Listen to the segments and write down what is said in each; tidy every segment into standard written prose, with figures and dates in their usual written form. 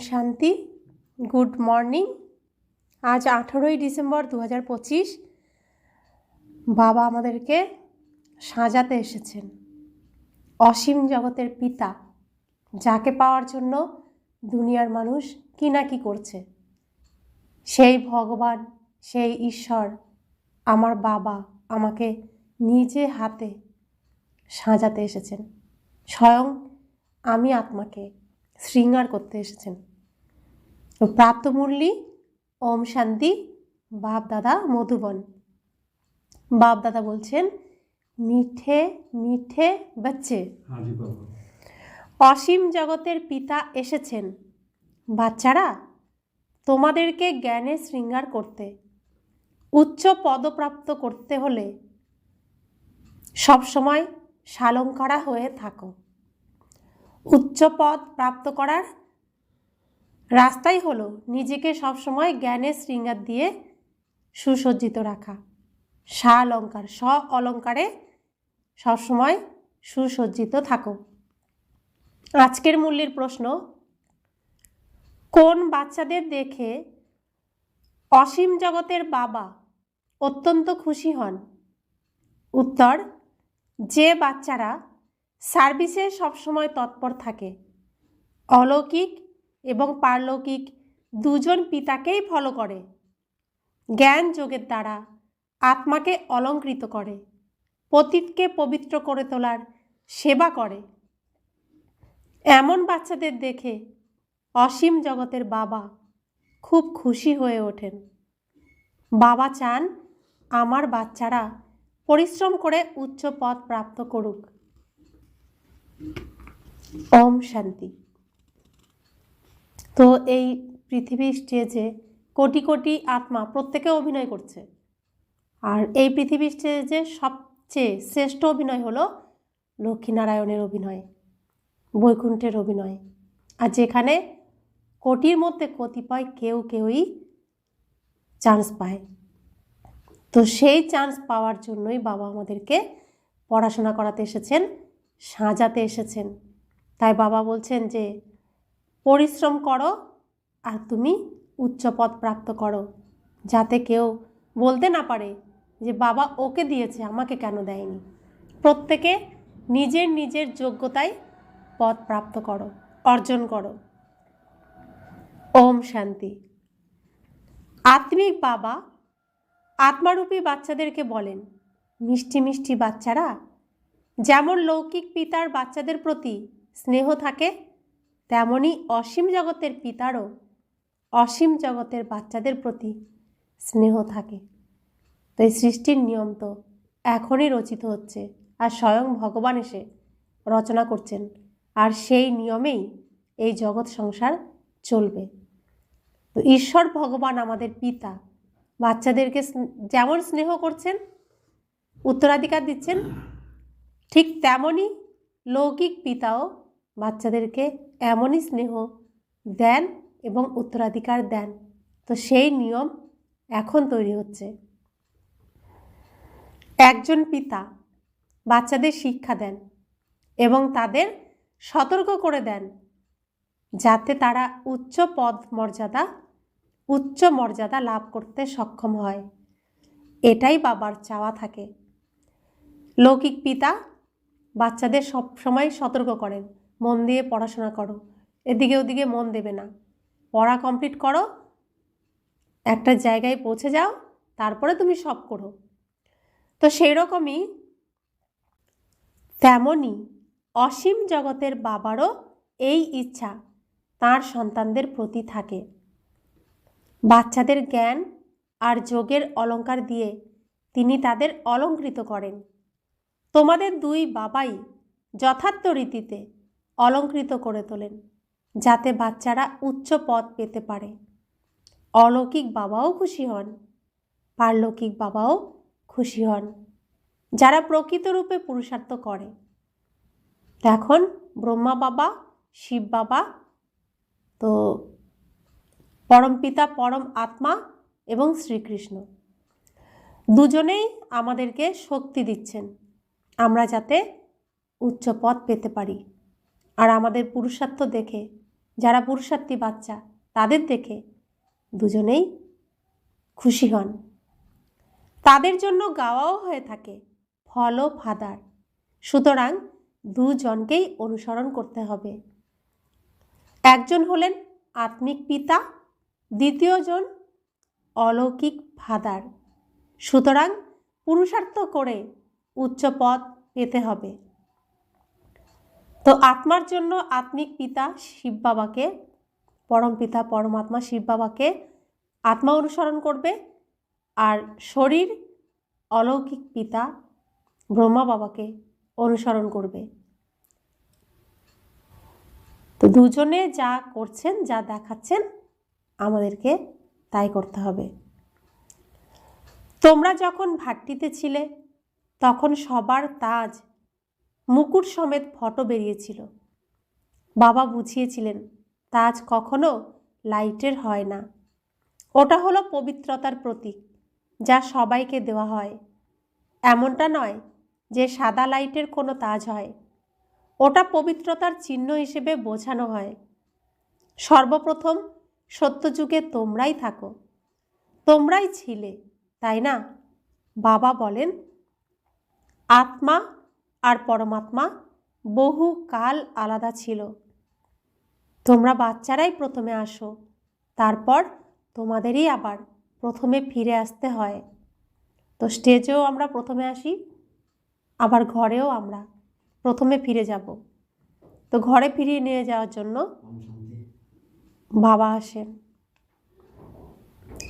শান্তি। Good morning. আজ 18ই December 2025। বাবা আমাদেরকে সাজাতে এসেছেন। অসীম জগতের পিতা, যাকে পাওয়ার জন্য দুনিয়ার মানুষ কি না কি করছে, সেই ভগবান, সেই ঈশ্বর, আমার বাবা আমাকে নিজে হাতে সাজাতে এসেছেন। স্বয়ং আমি আত্মাকে শৃঙ্গার করতে এসেছেন। তো প্রাপ্ত মুরলি ওম শান্তি। বাপ দাদা মধুবন। বাপ দাদা বলছেন, মিঠে মিঠে বাচ্চে, অসীম জগতের পিতা এসেছেন। বাচ্চারা, তোমাদেরকে জ্ঞানে শৃঙ্গার করতে, উচ্চ পদপ্রাপ্ত করতে হলে সবসময় শালঙ্কারা হয়ে থাকো। উচ্চ পদ প্রাপ্ত করার রাস্তাই হলো নিজেকে সবসময় জ্ঞানের শৃঙ্গার দিয়ে সুসজ্জিত রাখা। শালঙ্কার, স্ব অলঙ্কারে সবসময় সুসজ্জিত থাকো। আজকের মূল্যের প্রশ্ন, কোন বাচ্চাদের দেখে অসীম জগতের বাবা অত্যন্ত খুশি হন? উত্তর, যে বাচ্চারা সার্ভিসে সবসময় তৎপর থাকে, অলৌকিক এবং পারলৌকিক দুজন পিতাকেই ফলো করে, জ্ঞান যোগের দ্বারা আত্মাকে অলঙ্কৃত করে, পতিতকে পবিত্র করে তোলার সেবা করে, এমন বাচ্চাদের দেখে অসীম জগতের বাবা খুব খুশি হয়ে ওঠেন। বাবা চান আমার বাচ্চারা পরিশ্রম করে উচ্চ পদ প্রাপ্ত করুক। ওম শান্তি। তো এই পৃথিবীর স্টেজে কোটি কোটি আত্মা প্রত্যেকে অভিনয় করছে, আর এই পৃথিবীর স্টেজে সবচেয়ে শ্রেষ্ঠ অভিনয় হলো লক্ষ্মীনারায়ণের অভিনয়, বৈকুণ্ঠের অভিনয়। আর যেখানে কোটির মধ্যে কতিপয় কেউই চান্স পায়। তো সেই চান্স পাওয়ার জন্যই বাবা আমাদেরকে পড়াশোনা করাতে এসেছেন, সাজাতে এসেছেন। তাই বাবা বলছেন যে পরিশ্রম করো আর তুমি উচ্চ পদ প্রাপ্ত করো, যাতে কেউ বলতে না পারে যে বাবা ওকে দিয়েছে, আমাকে কেন দেয়নি। প্রত্যেকে নিজের নিজের যোগ্যতায় পদ প্রাপ্ত করো, অর্জন করো। ওম শান্তি। আত্মিক বাবা আত্মারূপী বাচ্চাদেরকে বলেন, মিষ্টি মিষ্টি বাচ্চারা, যেমন লৌকিক পিতার বাচ্চাদের প্রতি স্নেহ থাকে, তেমনি অসীম জগতের পিতারও অসীম জগতের বাচ্চাদের প্রতি স্নেহ থাকে। তো এই সৃষ্টির নিয়ম তো এখনই রচিত হচ্ছে, আর স্বয়ং ভগবান এসে রচনা করছেন, আর সেই নিয়মেই এই জগৎ সংসার চলবে। তো ঈশ্বর ভগবান আমাদের পিতা বাচ্চাদেরকে যেমন স্নেহ করছেন, উত্তরাধিকার দিচ্ছেন, ঠিক তেমনই লৌকিক পিতাও বাচ্চাদেরকে এমনই স্নেহ দেন এবং উত্তরাধিকার দেন। তো সেই নিয়ম এখন তৈরি হচ্ছে। একজন পিতা বাচ্চাদের শিক্ষা দেন এবং তাদের সতর্ক করে দেন, যাতে তারা উচ্চ মর্যাদা লাভ করতে সক্ষম হয়। এটাই বাবার চাওয়া থাকে। লৌকিক পিতা বাচ্চাদের সব সময় সতর্ক করেন, মন দিয়ে পড়াশোনা করো, এদিকে ওদিকে মন দেবে না, পড়া কমপ্লিট করো, একটা জায়গায় পৌঁছে যাও, তারপরে তুমি সব করো। তো সেই রকমই তেমনই অসীম জগতের বাবারও এই ইচ্ছা তার সন্তানদের প্রতি থাকে। বাচ্চাদের জ্ঞান আর যোগের অলঙ্কার দিয়ে তিনি তাদের অলঙ্কৃত করেন। তোমাদের দুই বাবাই যথার্থ রীতিতে অলঙ্কৃত করে তোলেন, যাতে বাচ্চারা উচ্চ পদ পেতে পারে। অলৌকিক বাবাও খুশি হন, পারলৌকিক বাবাও খুশি হন, যারা প্রকৃত রূপে পুরুষার্থ করে। এখন ব্রহ্মা বাবা, শিব বাবা, তো পরম পিতা, পরম আত্মা এবং শ্রীকৃষ্ণ দুজনেই আমাদেরকে শক্তি দিচ্ছেন, আমরা যাতে উচ্চ পদ পেতে পারি। আর আমাদের পুরুষার্থ দেখে যারা পুরুষার্থী বাচ্চা তাদের দেখে দুজনেই খুশি হন। তাদের জন্য গাওয়াও হয়ে থাকে ফলো ফাদার। সুতরাং দুজনকেই অনুসরণ করতে হবে। একজন হলেন আত্মিক পিতা, দ্বিতীয়জন অলৌকিক ফাদার। সুতরাং পুরুষার্থ করে উচ্চ পদ পেতে হবে। তো আত্মার জন্য আত্মিক পিতা শিব বাবাকে, পরম পিতা পরমাত্মা শিব বাবাকে আত্মা অনুসরণ করবে, আর শরীর অলৌকিক পিতা ব্রহ্মা বাবাকে অনুসরণ করবে। তো দুজনে যা করছেন, যা দেখাচ্ছেন, আমাদেরকে তাই করতে হবে। তোমরা যখন ভাট্টিতে ছিলে তখন সবার তাজ মুকুট সমেত ফটো বেরিয়েছিল। বাবা বুঝিয়েছিলেন তাজ কখনো লাইটের হয় না, ওটা হলো পবিত্রতার প্রতীক, যা সবাইকে দেওয়া হয়। এমনটা নয় যে সাদা লাইটের কোনো তাজ হয়, ওটা পবিত্রতার চিহ্ন হিসেবে বোঝানো হয়। সর্বপ্রথম সত্যযুগে তোমরাই থাকো, তোমরাই ছিলে, তাই না? বাবা বলেন আত্মা আর পরমাত্মা বহু কাল আলাদা ছিল। তোমরা বাচ্চারাই প্রথমে আসো, তারপর তোমাদেরই আবার প্রথমে ফিরে আসতে হয়। তো স্টেজেও আমরা প্রথমে আসি, আবার ঘরেও আমরা প্রথমে ফিরে যাব। তো ঘরে ফিরিয়ে নিয়ে যাওয়ার জন্য বাবা আসেন।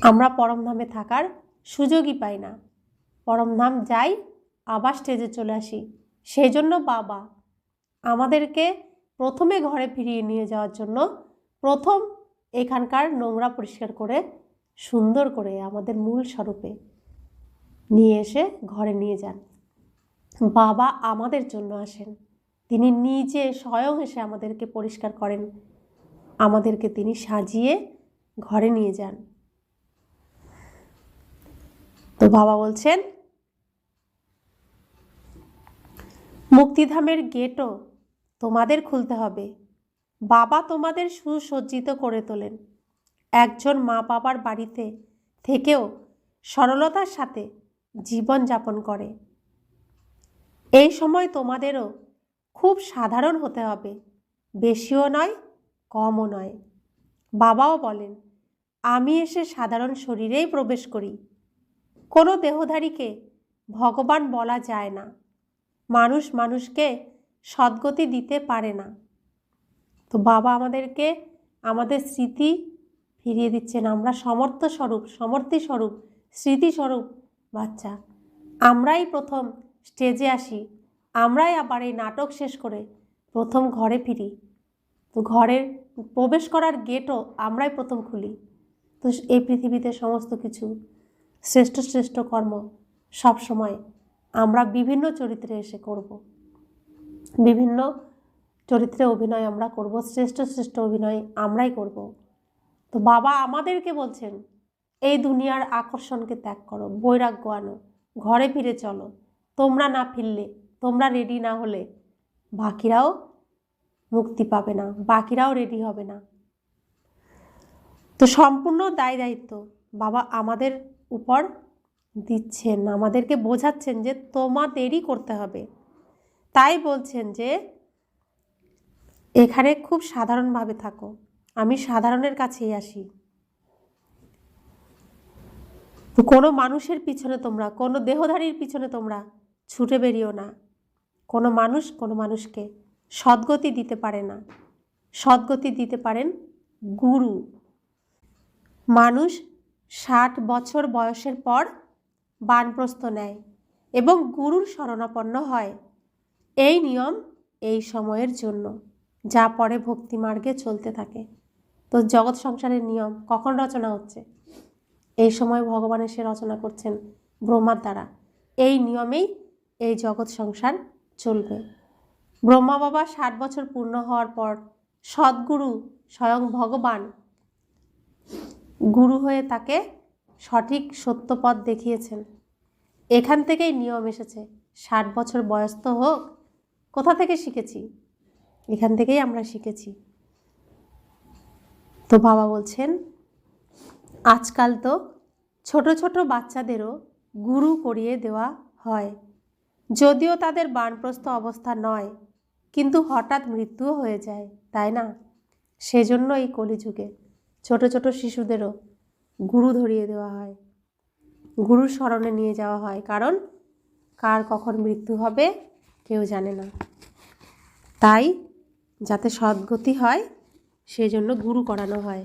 আমরা পরমধামে থাকার সুযোগই পাই না, পরমধাম যাই আবার স্টেজে চলে আসি। সেই জন্য বাবা আমাদেরকে প্রথমে ঘরে ফিরিয়ে নিয়ে যাওয়ার জন্য প্রথম এখানকার নোংরা পরিষ্কার করে সুন্দর করে আমাদের মূল স্বরূপে নিয়ে এসে ঘরে নিয়ে যান। বাবা আমাদের জন্য আসেন, তিনি নিজে স্বয়ং এসে আমাদেরকে পরিষ্কার করেন, আমাদেরকে তিনি সাজিয়ে ঘরে নিয়ে যান। তো বাবা বলছেন মুক্তিধামের গেটও তোমাদের খুলতে হবে। বাবা তোমাদের সুসজ্জিত করে তোলেন। একজন মা বাবার বাড়িতে থেকেও সরলতার সাথে জীবন যাপন করে। এই সময় তোমাদেরও খুব সাধারণ হতে হবে, বেশিও নয় কমও নয়। বাবাও বলেন আমি এসে সাধারণ শরীরেই প্রবেশ করি। কোনো দেহধারীকে ভগবান বলা যায় না, মানুষ মানুষকে সদ্গতি দিতে পারে না। তো বাবা আমাদেরকে আমাদের স্মৃতি ফিরিয়ে দিচ্ছেন। আমরা সমর্থস্বরূপ স্মৃতিস্বরূপ বাচ্চা। আমরাই প্রথম স্টেজে আসি, আমরাই আবার এই নাটক শেষ করে প্রথম ঘরে ফিরি। তো ঘরের প্রবেশ করার গেটও আমরাই প্রথম খুলি। তো এই পৃথিবীতে সমস্ত কিছু শ্রেষ্ঠ শ্রেষ্ঠ কর্ম সব সময় আমরা বিভিন্ন চরিত্রে এসে করব, বিভিন্ন চরিত্রে অভিনয় আমরা করব, শ্রেষ্ঠ শ্রেষ্ঠ অভিনয় আমরাই করব। তো বাবা আমাদেরকে বলছেন এই দুনিয়ার আকর্ষণকে ত্যাগ করো, বৈরাগ্য আনো, ঘরে ফিরে চলো। তোমরা না ফিরলে, তোমরা রেডি না হলে বাকিরাও মুক্তি পাবে না, বাকিরাও রেডি হবে না। তো সম্পূর্ণ দায় দায়িত্ব বাবা আমাদের উপর দিচ্ছেন, আমাদেরকে বোঝাচ্ছেন যে তোমাদেরই করতে হবে। তাই বলছেন যে এখানে খুব সাধারণভাবে থাকো, আমি সাধারণের কাছেই আসি। কোনো মানুষের পিছনে তোমরা, কোনো দেহধারীর পিছনে তোমরা ছুটে বেরিও না। কোনো মানুষ কোনো মানুষকে সদ্গতি দিতে পারে না, সদ্গতি দিতে পারেন গুরু। মানুষ 60 বছর বয়সের পর বানপ্রস্থ নেয় এবং গুরুর শরণাপন্ন হয়। এই নিয়ম এই সময়ের জন্য, যা পরে ভক্তি মার্গে চলতে থাকে। তো জগৎ সংসারের নিয়ম কখন রচনা হচ্ছে? এই সময় ভগবান এসে রচনা করছেন ব্রহ্মার দ্বারা। এই নিয়মেই এই জগৎ সংসার চলবে। ব্রহ্মা বাবা 60 বছর পূর্ণ হওয়ার পর সদ্গুরু স্বয়ং ভগবান গুরু হয়ে তাকে সঠিক সত্যপথ দেখিয়েছেন। এখান থেকেই নিয়ম এসেছে, 60 বছর বয়স তো হোক। কোথা থেকে শিখেছি? এখান থেকেই আমরা শিখেছি। তো বাবা বলছেন আজকাল তো ছোট ছোট বাচ্চাদেরও গুরু করিয়ে দেওয়া হয়, যদিও তাদের বানপ্রস্থ অবস্থা নয়, কিন্তু হঠাৎ মৃত্যুও হয়ে যায়, তাই না? সেজন্য এই কলিযুগে ছোট ছোট শিশুদেরও গুরু ধরিয়ে দেওয়া হয়, গুরুর শরণে নিয়ে যাওয়া হয়, কারণ কার কখন মৃত্যু হবে কেউ জানে না। তাই যাতে সদ্গতি হয় সেজন্য গুরু করানো হয়,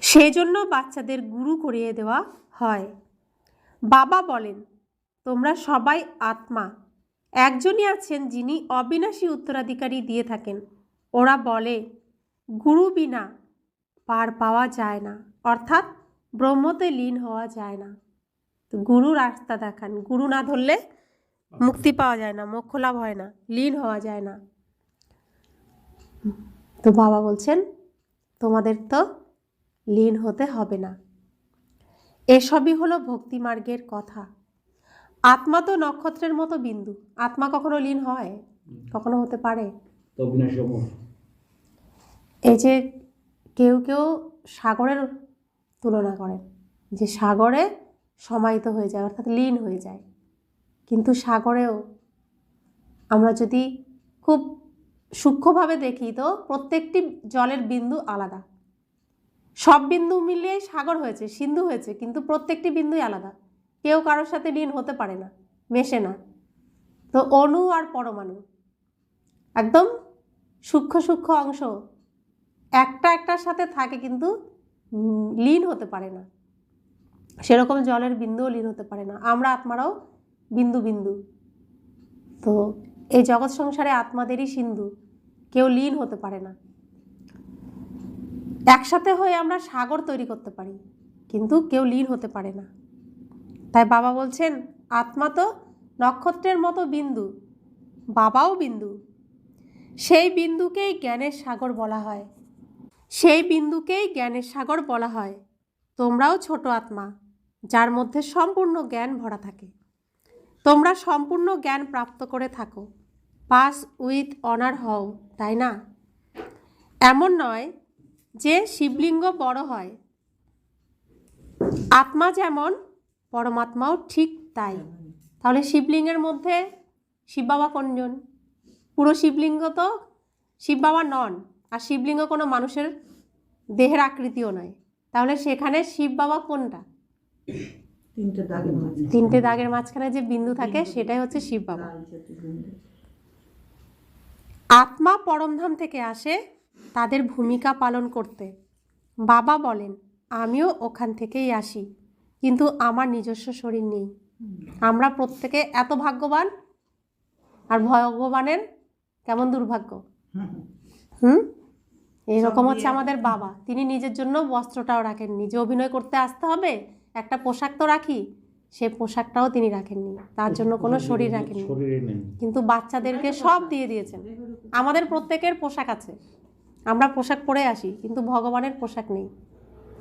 সেজন্য বাচ্চাদের গুরু করিয়ে দেওয়া হয়। বাবা বলেন তোমরা সবাই আত্মা, একজনই আছেন যিনি অবিনাশী উত্তরাধিকারী দিয়ে থাকেন। ওরা বলে গুরু বিনা পার পাওয়া যায় না, অর্থাৎ ব্রহ্মতে লীন হওয়া যায় না। তো গুরু রাস্তা দেখান, গুরু না ধরলে মুক্তি পাওয়া যায় না, মোক্ষ লাভ হয় না, লীন হওয়া যায় না। তো বাবা বলছেন তোমাদের তো লীন হতে হবে না। এসবই হলো ভক্তি মার্গের কথা। আত্মা তো নক্ষত্রের মতো বিন্দু, আত্মা কখনো লীন হয়? কখনো হতে পারে? এই যে কেউ কেউ সাগরের তুলনা করেন, যে সাগরে সমাহিত হয়ে যায় অর্থাৎ লীন হয়ে যায়, কিন্তু সাগরেও আমরা যদি খুব সূক্ষ্মভাবে দেখি তো প্রত্যেকটি জলের বিন্দু আলাদা। সব বিন্দু মিলিয়ে সাগর হয়েছে, সিন্ধু হয়েছে, কিন্তু প্রত্যেকটি বিন্দুই আলাদা। কেউ কারোর সাথে লীন হতে পারে না, মেশে না। তো অণু আর পরমাণু একদম সূক্ষ্ম সূক্ষ্ম অংশ একটা একটার সাথে থাকে, কিন্তু লীন হতে পারে না। সেরকম জলের বিন্দুও লীন হতে পারে না। আমরা আত্মারাও বিন্দু বিন্দু। তো এই জগৎ সংসারে আত্মাদেরই সিন্ধু, কেউ লীন হতে পারে না। একসাথে হয়ে আমরা সাগর তৈরি করতে পারি, কিন্তু কেউ লীন হতে পারে না। তাই বাবা বলছেন আত্মা তো নক্ষত্রের মতো বিন্দু, বাবাও বিন্দু। সেই বিন্দুকেই জ্ঞানের সাগর বলা হয়, সেই বিন্দুকেই জ্ঞানের সাগর বলা হয়। তোমরাও ছোট আত্মা, যার মধ্যে সম্পূর্ণ জ্ঞান ভরা থাকে। তোমরা সম্পূর্ণ জ্ঞান প্রাপ্ত করে থাকো, পাস উইথ অনার হও, তাই না? এমন নয় যে শিবলিঙ্গ বড় হয়, আত্মা যেমন পরমাত্মাও ঠিক তাই। তাহলে শিবলিঙ্গের মধ্যে শিব বাবা কোনজন? পুরো শিবলিঙ্গ তো শিব বাবা নন, আর শিবলিঙ্গ কোনো মানুষের দেহের আকৃতিও নয়। তাহলে সেখানে শিব বাবা কোনটা? তিনটে দাগের মাঝখানে যে বিন্দু থাকে সেটাই হচ্ছে শিব বাবা। আত্মা পরমধাম থেকে আসে তাদের ভূমিকা পালন করতে। বাবা বলেন আমিও ওখান থেকেই আসি, কিন্তু আমার নিজস্ব শরীর নেই। আমরা প্রত্যেকে এত ভাগ্যবান, আর ভগবানের কেমন দুর্ভাগ্য। এইরকম হচ্ছে আমাদের বাবা, তিনি নিজের জন্য বস্ত্রটাও রাখেননি, যে অভিনয় করতে আসতে হবে একটা পোশাক তো রাখি, সে পোশাকটাও তিনি রাখেননি, তার জন্য কোনো শরীর রাখেননি, কিন্তু বাচ্চাদেরকে সব দিয়ে দিয়েছেন। আমাদের প্রত্যেকের পোশাক আছে, আমরা পোশাক পরে আসি, কিন্তু ভগবানের পোশাক নেই।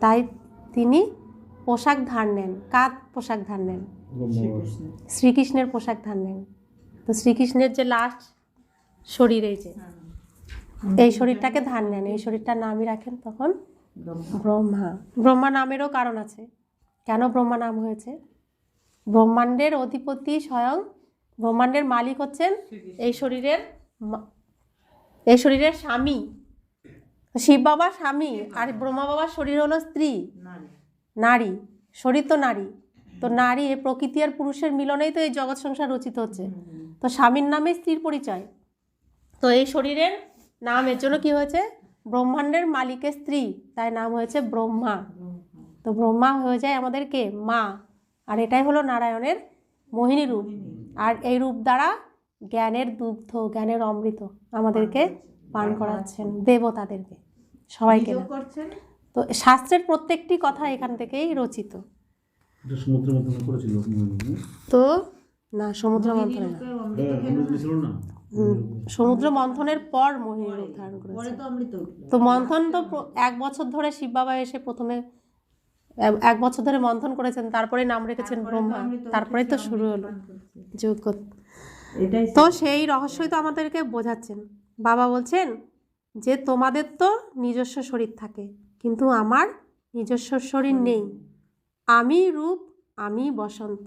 তাই তিনি পোশাক ধার নেন। কার পোশাক ধার নেন? শ্রীকৃষ্ণের পোশাক ধার নেন। তো শ্রীকৃষ্ণের যে লাস্ট শরীর, এই যে এই শরীরটাকে ধার নেন, এই শরীরটার নামই রাখেন তখন ব্রহ্মা। ব্রহ্মা নামেরও কারণ আছে। কেন ব্রহ্মা নাম হয়েছে? ব্রহ্মাণ্ডের অধিপতি স্বয়ং ব্রহ্মাণ্ডের মালিক হচ্ছেন এই শরীরের স্বামী। শিব বাবা স্বামী, আর ব্রহ্মা বাবার শরীর হলো স্ত্রী, নারী। শরীর তো নারী, তো নারী প্রকৃতি আর পুরুষের মিলনেই তো এই জগৎ সংসার রচিত হচ্ছে। তো স্বামীর নামে স্ত্রীর পরিচয়। তো এই শরীরের নাম এর জন্য কি হয়েছে? ব্রহ্মাণ্ডের মালিকের স্ত্রী, তাই নাম হয়েছে ব্রহ্মা। তো ব্রহ্মা হয়ে যায় আমাদেরকে মা, আর এটাই হলো নারায়ণের মোহিনী রূপ। আর এই রূপ দ্বারা জ্ঞানের দুগ্ধ, জ্ঞানের অমৃত আমাদেরকে পান করাচ্ছেন, দেবতাদেরকে, সবাইকে। তো শাস্ত্রের প্রত্যেকটি কথা এখান থেকেই রচিত। তো না, সমুদ্র মন্থনে না, সমুদ্র মন্থনের পর মোহিনী রূপ ধারণ করেছে। তো মন্থন তো 1 বছর ধরে শিব বাবা এসে প্রথমে 1 বছর ধরে মন্থন করেছেন, তারপরে নাম রেখেছেন ব্রহ্মা, তারপরে তো শুরু হলো যজ্ঞ। তো সেই রহস্যই তো আমাদেরকে বোঝাচ্ছেন। বাবা বলছেন যে তোমাদের তো নিজস্ব শরীর থাকে, কিন্তু আমার নিজস্ব শরীর নেই। আমি রূপ, আমি বসন্ত,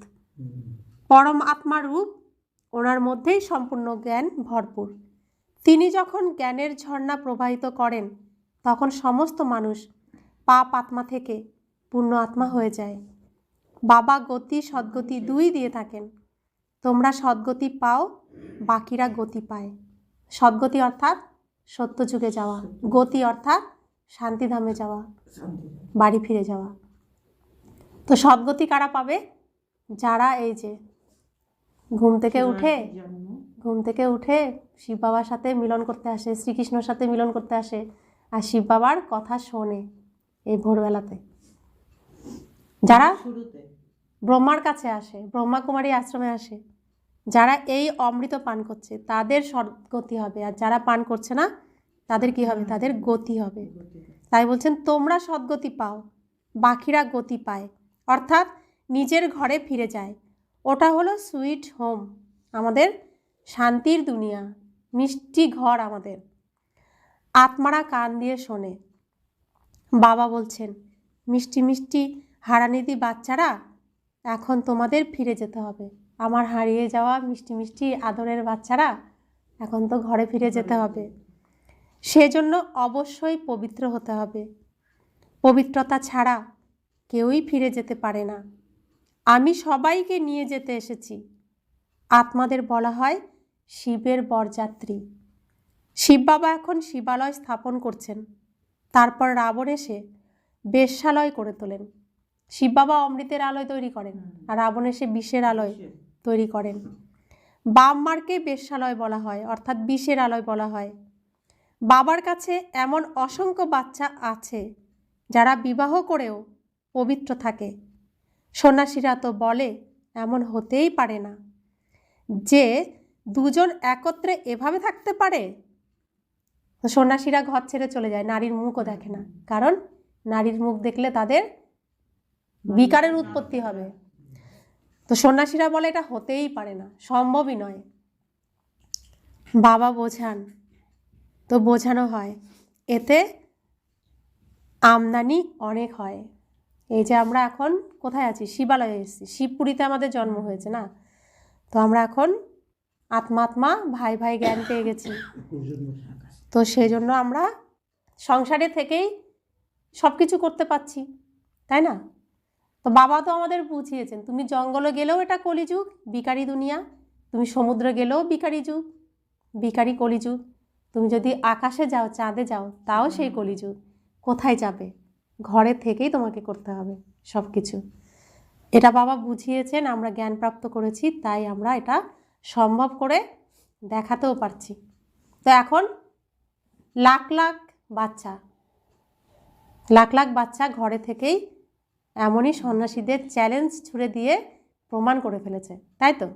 পরম আত্মার রূপ, ওনার মধ্যেই সম্পূর্ণ জ্ঞান ভরপুর। তিনি যখন জ্ঞানের ঝর্ণা প্রবাহিত করেন তখন সমস্ত মানুষ পাপ আত্মা থেকে পূর্ণ আত্মা হয়ে যায়। বাবা গতি সদ্গতি দুই দিয়ে থাকেন। তোমরা সদ্গতি পাও, বাকিরা গতি পায়। সদ্গতি অর্থাৎ সত্যযুগে যাওয়া, গতি অর্থাৎ শান্তিধামে যাওয়া, বাড়ি ফিরে যাওয়া। তো সদ্গতি কারা পাবে? যারা এই যে ঘুম থেকে উঠে শিব বাবার সাথে মিলন করতে আসে, শ্রীকৃষ্ণর সাথে মিলন করতে আসে, আর শিব বাবার কথা শোনে এই ভোরবেলাতে। যারা ব্রহ্মার কাছে আসে, ব্রহ্মা কুমারী আশ্রমে আসে, যারা এই অমৃত পান করছে তাদের সদ্গতি হবে, আর যারা পান করছে না তাদের কি হবে? তাদের গতি হবে। তাই বলছেন তোমরা সদ্গতি পাও, বাকিরা গতি পায়, অর্থাৎ নিজের ঘরে ফিরে যায়। ওটা হলো সুইট হোম, আমাদের শান্তির দুনিয়া, মিষ্টি ঘর আমাদের। আত্মারা কান দিয়ে শোনে। বাবা বলছেন মিষ্টি মিষ্টি হারানিধি বাচ্চারা, এখন তোমাদের ফিরে যেতে হবে। আমার হারিয়ে যাওয়া মিষ্টি মিষ্টি আদরের বাচ্চারা, এখন তো ঘরে ফিরে যেতে হবে। সেজন্য অবশ্যই পবিত্র হতে হবে। পবিত্রতা ছাড়া কেউই ফিরে যেতে পারে না। আমি সবাইকে নিয়ে যেতে এসেছি। আত্মাদের বলা হয় শিবের বরযাত্রী। শিব বাবা এখন শিবালয় স্থাপন করছেন, তারপর রাবণ এসে বেশ্যালয় করে তোলেন। শিব বাবা অমৃতের আলয় তৈরি করেন, আর রাবণ এসে বিষের আলয় তৈরি করেন। বাম মার্কে বেশ্যালয় বলা হয়, অর্থাৎ বিষের আলয় বলা হয়। বাবার কাছে এমন অসংখ্য বাচ্চা আছে যারা বিবাহ করেও পবিত্র থাকে। সন্ন্যাসীরা তো বলে এমন হতেই পারে না যে দুজন একত্রে এভাবে থাকতে পারে। সন্ন্যাসীরা ঘর ছেড়ে চলে যায়, নারীর মুখও দেখে না, কারণ নারীর মুখ দেখলে তাদের বিকারের উৎপত্তি হবে। তো সন্ন্যাসীরা বলে এটা হতেই পারে না, সম্ভবই নয়। বাবা বোঝান, তো বোঝানো হয়, এতে আমদানি অনেক হয়। এই যে আমরা এখন কোথায় আছি? শিবালয়ে এসেছি, শিবপুরীতে আমাদের জন্ম হয়েছে না, তো আমরা এখন আত্মা আত্মা ভাই ভাই জ্ঞান পেয়ে গেছি। তো সেই জন্য আমরা সংসারে থেকেই সব কিছু করতে পারছি, তাই না? তো বাবা তো আমাদের বুঝিয়েছেন, তুমি জঙ্গলে গেলেও এটা কলিযুগ, বিকারি দুনিয়া। তুমি সমুদ্রে গেলেও বিকারি যুগ, বিকারি কলিযুগ। তুমি যদি আকাশে যাও, চাঁদে যাও, তাও সেই কলিযুগ। কোথায় যাবে? ঘরে থেকেই তোমাকে করতে হবে সব কিছু। এটা বাবা বুঝিয়েছেন, আমরা জ্ঞান প্রাপ্ত করেছি, তাই আমরা এটা সম্ভব করে দেখাতেও পারছি। তো এখন লাখ লাখ বাচ্চা ঘরে থেকেই এমনই সন্ন্যাসীদের চ্যালেঞ্জ ছুড়ে দিয়ে প্রমাণ করে ফেলেছে, তাই তো?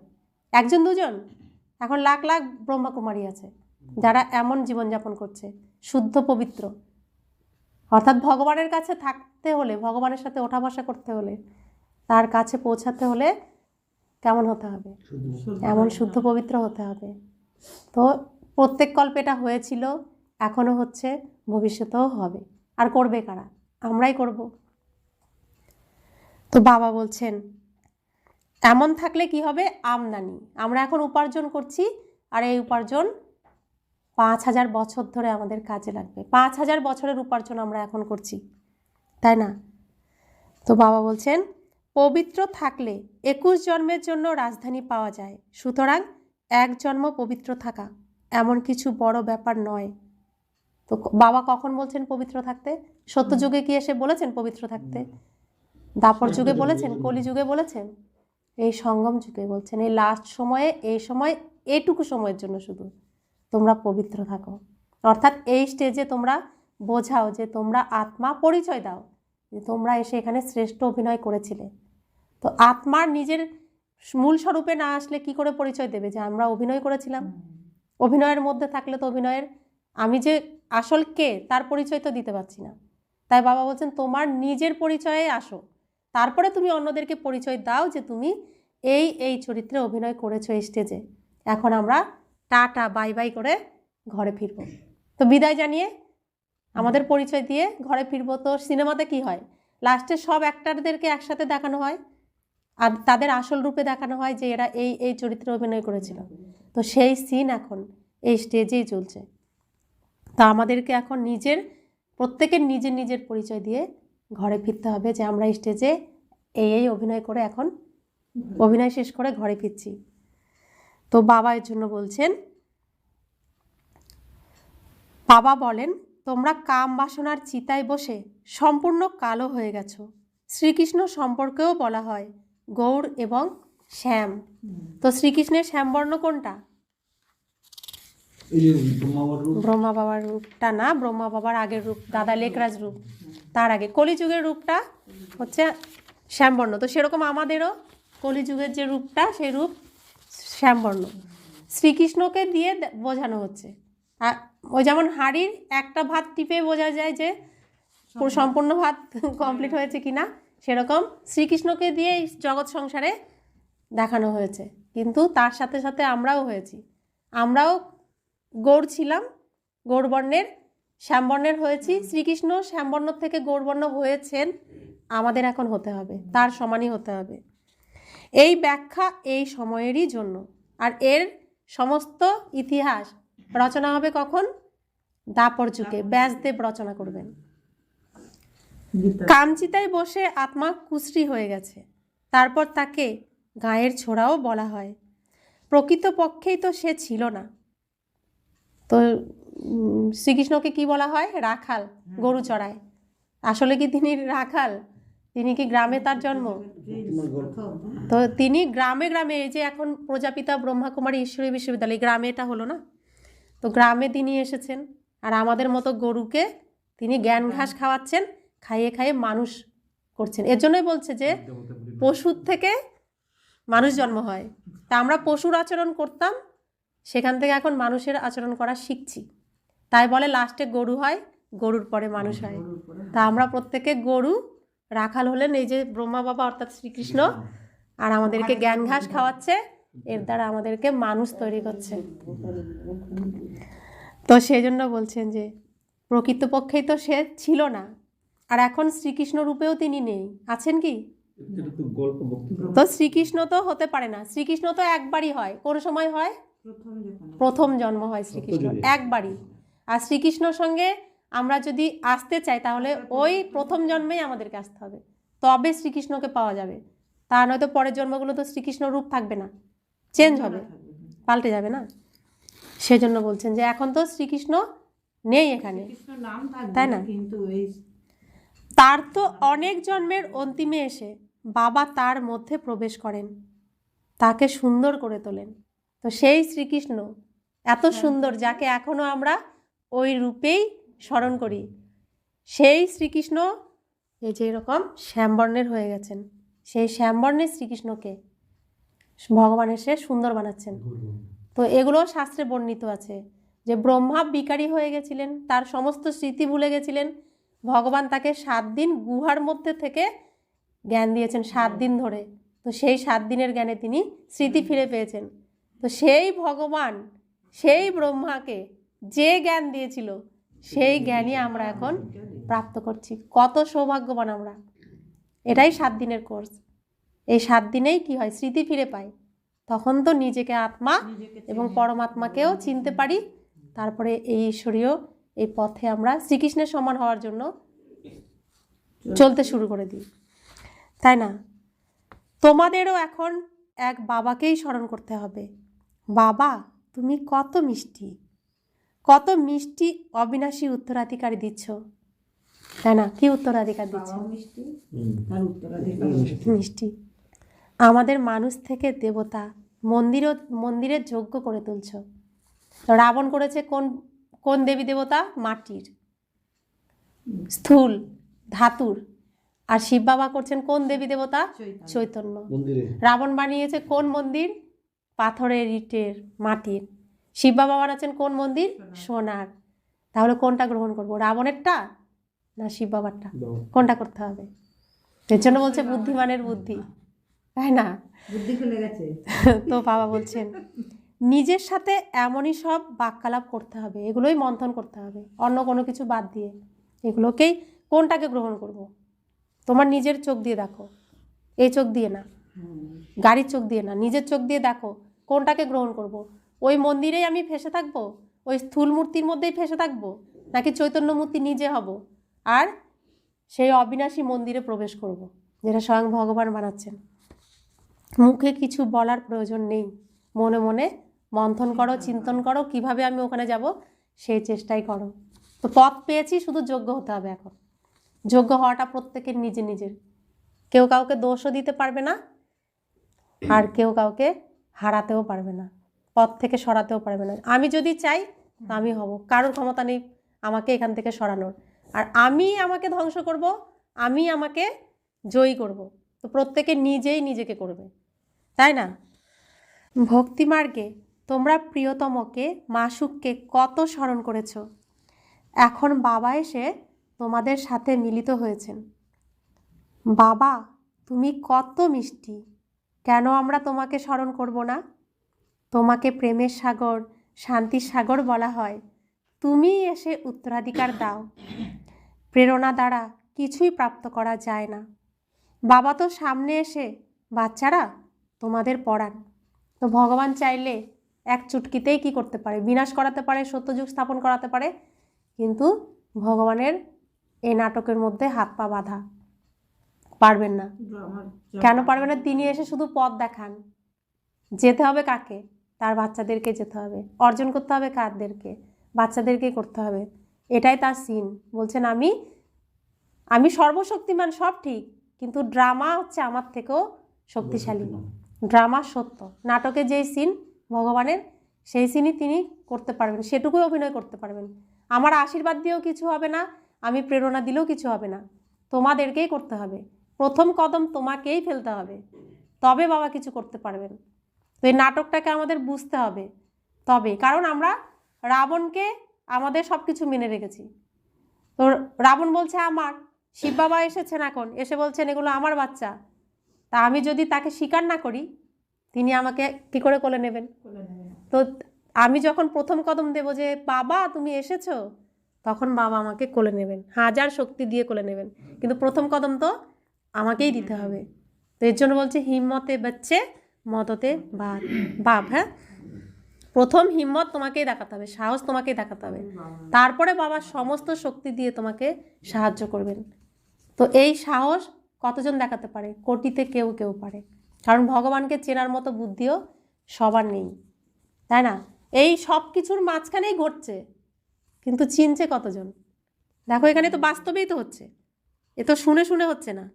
একজন দুজন, এখন লাখ লাখ ব্রহ্মকুমারী আছে যারা এমন জীবনযাপন করছে, শুদ্ধ পবিত্র। অর্থাৎ ভগবানের কাছে থাকতে হলে, ভগবানের সাথে ওঠা বসা করতে হলে, তার কাছে পৌঁছাতে হলে কেমন হতে হবে? এমন শুদ্ধ পবিত্র হতে হবে। তো প্রত্যেক কল্পে এটা হয়েছিল, এখনও হচ্ছে, ভবিষ্যতেও হবে। আর করবে কারা? আমরাই করব। তো বাবা বলছেন এমন থাকলে কি হবে? আমদানি। আমরা এখন উপার্জন করছি, আর এই উপার্জন 5000 বছর ধরে আমাদের কাজে লাগবে। 5000 বছরের উপার্জন আমরা এখন করছি, তাই না? তো বাবা বলছেন পবিত্র থাকলে 21 জন্মের জন্য রাজধানী পাওয়া যায়। সুতরাং এক জন্ম পবিত্র থাকা এমন কিছু বড় ব্যাপার নয়। তো বাবা কখন বলছেন পবিত্র থাকতে? সত্যযুগে কি এসে বলেছেন পবিত্র থাকতে? দাপর যুগে বলেছেন? কলিযুগে বলেছেন? এই সঙ্গম যুগে বলছেন, এই লাস্ট সময়ে, এই সময়, এইটুকু সময়ের জন্য শুধু তোমরা পবিত্র থাকো। অর্থাৎ এই স্টেজে তোমরা বোঝাও যে তোমরা আত্মা, পরিচয় দাও যে তোমরা এসে এখানে শ্রেষ্ঠ অভিনয় করেছিলে। তো আত্মার নিজের মূল স্বরূপে না আসলে কি করে পরিচয় দেবে যে আমরা অভিনয় করেছিলাম? অভিনয়ের মধ্যে থাকলে তো অভিনয়ের আমি যে আসল কে তার পরিচয় তো দিতে পারছি না। তাই বাবা বলছেন তোমার নিজের পরিচয়ে আসো, তারপরে তুমি অন্যদেরকে পরিচয় দাও যে তুমি এই এই চরিত্রে অভিনয় করেছো এই স্টেজে। এখন আমরা টাটা বাই বাই করে ঘরে ফিরব। তো বিদায় জানিয়ে আমাদের পরিচয় দিয়ে ঘরে ফিরবো। তো সিনেমাতে কি হয়, লাস্টে সব অ্যাক্টরদেরকে একসাথে দেখানো হয় আর তাদের আসল রূপে দেখানো হয় যে এরা এই এই চরিত্রে অভিনয় করেছিল। তো সেই সিন এখন এই স্টেজেই চলছে। তা আমাদেরকে এখন প্রত্যেকের নিজের নিজের পরিচয় দিয়ে ঘরে ফিরতে হবে যে আমরা স্টেজে এই এই অভিনয় করে এখন অভিনয় শেষ করে ঘরে ফিরছি। তো বাবা এর জন্য বলছেন, বাবা বলেন, তোমরা কাম বাসনার চিতায় বসে সম্পূর্ণ কালো হয়ে গেছো। শ্রীকৃষ্ণ সম্পর্কেও বলা হয় গৌর এবং শ্যাম। তো শ্রীকৃষ্ণের শ্যামবর্ণ কোনটা? ব্রহ্মা বাবার রূপটা না, ব্রহ্মা বাবার আগের রূপ, দাদা লেকরাজ রূপ, তার আগে কলিযুগের রূপটা হচ্ছে শ্যামবর্ণ। তো সেরকম আমাদেরও কলিযুগের যে রূপটা সেই রূপ শ্যামবর্ণ। শ্রীকৃষ্ণকে দিয়ে বোঝানো হচ্ছে। আর ওই যেমন হাঁড়ির একটা ভাত টিপে বোঝা যায় যে সম্পূর্ণ ভাত কমপ্লিট হয়েছে কিনা, সেরকম শ্রীকৃষ্ণকে দিয়ে এই জগৎ সংসারে দেখানো হয়েছে। কিন্তু তার সাথে সাথে আমরাও হয়েছি, আমরাও গৌর ছিলাম, গৌরবর্ণের শ্যামবর্ণের হয়েছি। শ্রীকৃষ্ণ শ্যামবর্ণ থেকে গৌরবর্ণ হয়েছেন, আমাদের এখন হতে হবে, তার সমানই হতে হবে। এই ব্যাখ্যা এই সময়েরই জন্য। আর এর সমস্ত ইতিহাস রচনা হবে কখন? দাপর যুগে ব্যাসদেব রচনা করবেন। কামচিতায় বসে আত্মা কুশ্রী হয়ে গেছে, তারপর তাকে গায়ের ছোড়াও বলা হয়। প্রকৃতপক্ষেই তো সে ছিল না। তো শ্রীকৃষ্ণকে কি বলা হয়? রাখাল, গরু চড়ায়। আসলে কি তিনি রাখাল? তিনি কি গ্রামে তার জন্ম? তো তিনি গ্রামে গ্রামে, এই যে এখন প্রজাপিতা ব্রহ্মাকুমারী ঈশ্বরী বিশ্ববিদ্যালয়, গ্রামে এটা হলো না, তো গ্রামে তিনি এসেছেন আর আমাদের মতো গরুকে তিনি জ্ঞান ঘাস খাওয়াচ্ছেন, খাইয়ে খাইয়ে মানুষ করছেন। এর জন্যই বলছে যে পশুর থেকে মানুষ জন্ম হয়। তা আমরা পশুর আচরণ করতাম, সেখান থেকে এখন মানুষের আচরণ করা শিখছি। তাই বলে লাস্টে গরু হয়, গরুর পরে মানুষ হয়। তা আমরা প্রত্যেকে গরু, রাখাল হলেন এই যে ব্রহ্মা বাবা অর্থাৎ শ্রীকৃষ্ণ, আর আমাদেরকে জ্ঞান ঘাস খাওয়াচ্ছে, এর দ্বারা আমাদেরকে মানুষ তৈরি করছে। তো সেই জন্য বলছেন যে প্রকৃতপক্ষেই তো সে ছিল না, আর এখন শ্রীকৃষ্ণ রূপেও তিনি নেই, আছেন কি? তো শ্রীকৃষ্ণ তো হতে পারে না, শ্রীকৃষ্ণ তো একবারই হয়। কোন সময় হয়? প্রথম জন্ম হয় শ্রীকৃষ্ণ একবারই। আর শ্রীকৃষ্ণর সঙ্গে আমরা যদি আসতে চাই তাহলে ওই প্রথম জন্মেই আমাদেরকে আসতে হবে, তবে শ্রীকৃষ্ণকে পাওয়া যাবে। তা নয়তো পরের জন্মগুলো তো শ্রীকৃষ্ণ রূপ থাকবে না, চেঞ্জ হবে, পাল্টে যাবে না। সেজন্য বলছেন যে এখন তো শ্রীকৃষ্ণ নেই এখানে, তাই না? তার তো অনেক জন্মের অন্তিমে এসে বাবা তার মধ্যে প্রবেশ করেন, তাকে সুন্দর করে তোলেন। তো সেই শ্রীকৃষ্ণ এত সুন্দর, যাকে এখনো আমরা ওই রূপেই স্মরণ করি, সেই শ্রীকৃষ্ণ এই যে এরকম শ্যামবর্ণের হয়ে গেছেন। সেই শ্যামবর্ণের শ্রীকৃষ্ণকে ভগবান এসে সুন্দর বানাচ্ছেন। তো এগুলো শাস্ত্রে বর্ণিত আছে যে ব্রহ্মা বিকারী হয়ে গেছিলেন, তার সমস্ত স্মৃতি ভুলে গেছিলেন। ভগবান তাকে 7 দিন গুহার মধ্যে থেকে জ্ঞান দিয়েছেন, 7 দিন ধরে। তো সেই 7 দিনের জ্ঞানে তিনি স্মৃতি ফিরে পেয়েছেন। তো সেই ভগবান সেই ব্রহ্মাকে যে জ্ঞান দিয়েছিল, সেই জ্ঞানই আমরা এখন প্রাপ্ত করছি। কত সৌভাগ্যবান আমরা! এটাই 7 দিনের কোর্স। এই 7 দিনেই কি হয়? স্মৃতি ফিরে পাই। তখন তো নিজেকে আত্মা এবং পরমাত্মাকেও চিনতে পারি। তারপরে এই ঈশ্বরীয় এই পথে আমরা শ্রীকৃষ্ণের সমান হওয়ার জন্য চলতে শুরু করে দিই, তাই না? তোমাদেরও এখন এক বাবাকেই স্মরণ করতে হবে। বাবা, তুমি কত মিষ্টি, কত মিষ্টি অবিনাশী উত্তরাধিকারী দিচ্ছ, তাই না? কি উত্তরাধিকার দিচ্ছ? মিষ্টি। আমাদের মানুষ থেকে দেবতা, মন্দিরের যজ্ঞ করে তুলছ। রাবণ করেছে কোন কোন দেবী দেবতা? মাটির, স্থূল, ধাতুর। আর শিব বাবা করছেন কোন দেবী দেবতা? চৈতন্য। রাবণ বানিয়েছে কোন মন্দির? পাথরের, ইটের, মাটির। শিব বাবা বানাচ্ছেন কোন মন্দির? সোনার। তাহলে কোনটা গ্রহণ করব? রাবণেরটা না শিব বাবারটা? কোনটা করতে হবে? এর জন্য বলছে বুদ্ধিমানের বুদ্ধি, তাই না? বুদ্ধি খুলে গেছে। তো বাবা বলছেন নিজের সাথে এমনই সব বাক্যালাপ করতে হবে, এগুলোই মন্থন করতে হবে, অন্য কোনো কিছু বাদ দিয়ে। এগুলোকেই কোনটাকে গ্রহণ করব? তোমার নিজের চোখ দিয়ে দেখো, এই চোখ দিয়ে না, গাড়ির চোখ দিয়ে না, নিজের চোখ দিয়ে দেখো কোনটাকে গ্রহণ করব। ওই মন্দিরেই আমি ফেসে থাকবো, ওই স্থূল মূর্তির মধ্যেই ফেসে থাকবো, নাকি চৈতন্য মূর্তি নিজে হব আর সেই অবিনাশী মন্দিরে প্রবেশ করব, যেটা স্বয়ং ভগবান বানাচ্ছেন। মুখে কিছু বলার প্রয়োজন নেই, মনে মনে মন্থন করো, চিন্তন করো কিভাবে আমি ওখানে যাব, সেই চেষ্টাই করো। তো পথ পেয়েছি, শুধু যোগ্য হতে হবে। এখন যোগ্য হওয়াটা প্রত্যেকের নিজের নিজের, কেউ কাউকে দোষও দিতে পারবে না আর কেউ কাউকে হারাতেও পারবে না, পথ থেকে সরাতেও পারবে না। আমি যদি চাই আমি হব, কারোর ক্ষমতা নেই আমাকে এখান থেকে সরানোর। আর আমি আমাকে ধ্বংস করব, আমি আমাকে জয়ী করব। তো প্রত্যেকে নিজেই নিজেকে করবে, তাই না? ভক্তিমার্গে তোমরা প্রিয়তমকে মাসুককে কত স্মরণ করেছ, এখন বাবা এসে তোমাদের সাথে মিলিত হয়েছেন। বাবা তুমি কত মিষ্টি, কেন আমরা তোমাকে স্মরণ করব না? তোমাকে প্রেমের সাগর, শান্তির সাগর বলা হয়, তুমি এসে উত্তরাধিকার দাও। প্রেরণা দ্বারা কিছুই প্রাপ্ত করা যায় না। বাবা তো সামনে এসে বাচ্চারা তোমাদের পড়ান। তো ভগবান চাইলে এক চুটকিতেই কি করতে পারে, বিনাশ করাতে পারে, সত্যযুগ স্থাপন করাতে পারে, কিন্তু ভগবানের এই নাটকের মধ্যে হাত পা বাঁধা, পারবেন না। কেন পারবেন না? তিনি এসে শুধু পথ দেখান, যেতে হবে কাকে? তার বাচ্চাদেরকে যেতে হবে, অর্জন করতে হবে কাদেরকে? বাচ্চাদেরকেই করতে হবে। এটাই তার সিন। বলছেন আমি সর্বশক্তিমান, সব ঠিক, কিন্তু ড্রামা হচ্ছে আমার থেকেও শক্তিশালী। ড্রামা সত্য, নাটকে যেই সিন ভগবানের, সেই সিনই তিনি করতে পারবেন, সেটুকুই অভিনয় করতে পারবেন। আমার আশীর্বাদ দিয়েও কিছু হবে না, আমি প্রেরণা দিলেও কিছু হবে না, তোমাদেরকেই করতে হবে। প্রথম কদম তোমাকেই ফেলতে হবে, তবে বাবা কিছু করতে পারবেন। তো এই নাটকটাকে আমাদের বুঝতে হবে তবে, কারণ আমরা রাবণকে আমাদের সব কিছু মেনে রেখেছি। তো রাবণ বলছে আমার, শিব বাবা এসেছেন এখন, এসে বলছেন এগুলো আমার বাচ্চা, তা আমি যদি তাকে স্বীকার না করি, তিনি আমাকে কী করে কোলে নেবেন? তো আমি যখন প্রথম কদম দেব যে বাবা তুমি এসেছো, তখন বাবা আমাকে কোলে নেবেন, হাজার শক্তি দিয়ে কোলে নেবেন, কিন্তু প্রথম কদম তো আমাকেই দিতে হবে। তো এর জন্য বলছে হিম্মতে বাচ্চে মদতে বাপ। হ্যাঁ, প্রথম হিম্মত তোমাকেই দেখাতে হবে, সাহস তোমাকেই দেখাতে হবে, তারপরে বাবা সমস্ত শক্তি দিয়ে তোমাকে সাহায্য করবেন। তো এই সাহস কতজন দেখাতে পারে? কোটিতে কেউ কেউ পারে, কারণ ভগবানকে চেনার মতো বুদ্ধিও সবার নেই, তাই না? এই সব কিছুর মাঝখানেই ঘটছে, কিন্তু চিনছে কতজন? দেখো এখানে তো বাস্তবেই তো হচ্ছে, এ তো শুনে শুনে হচ্ছে না,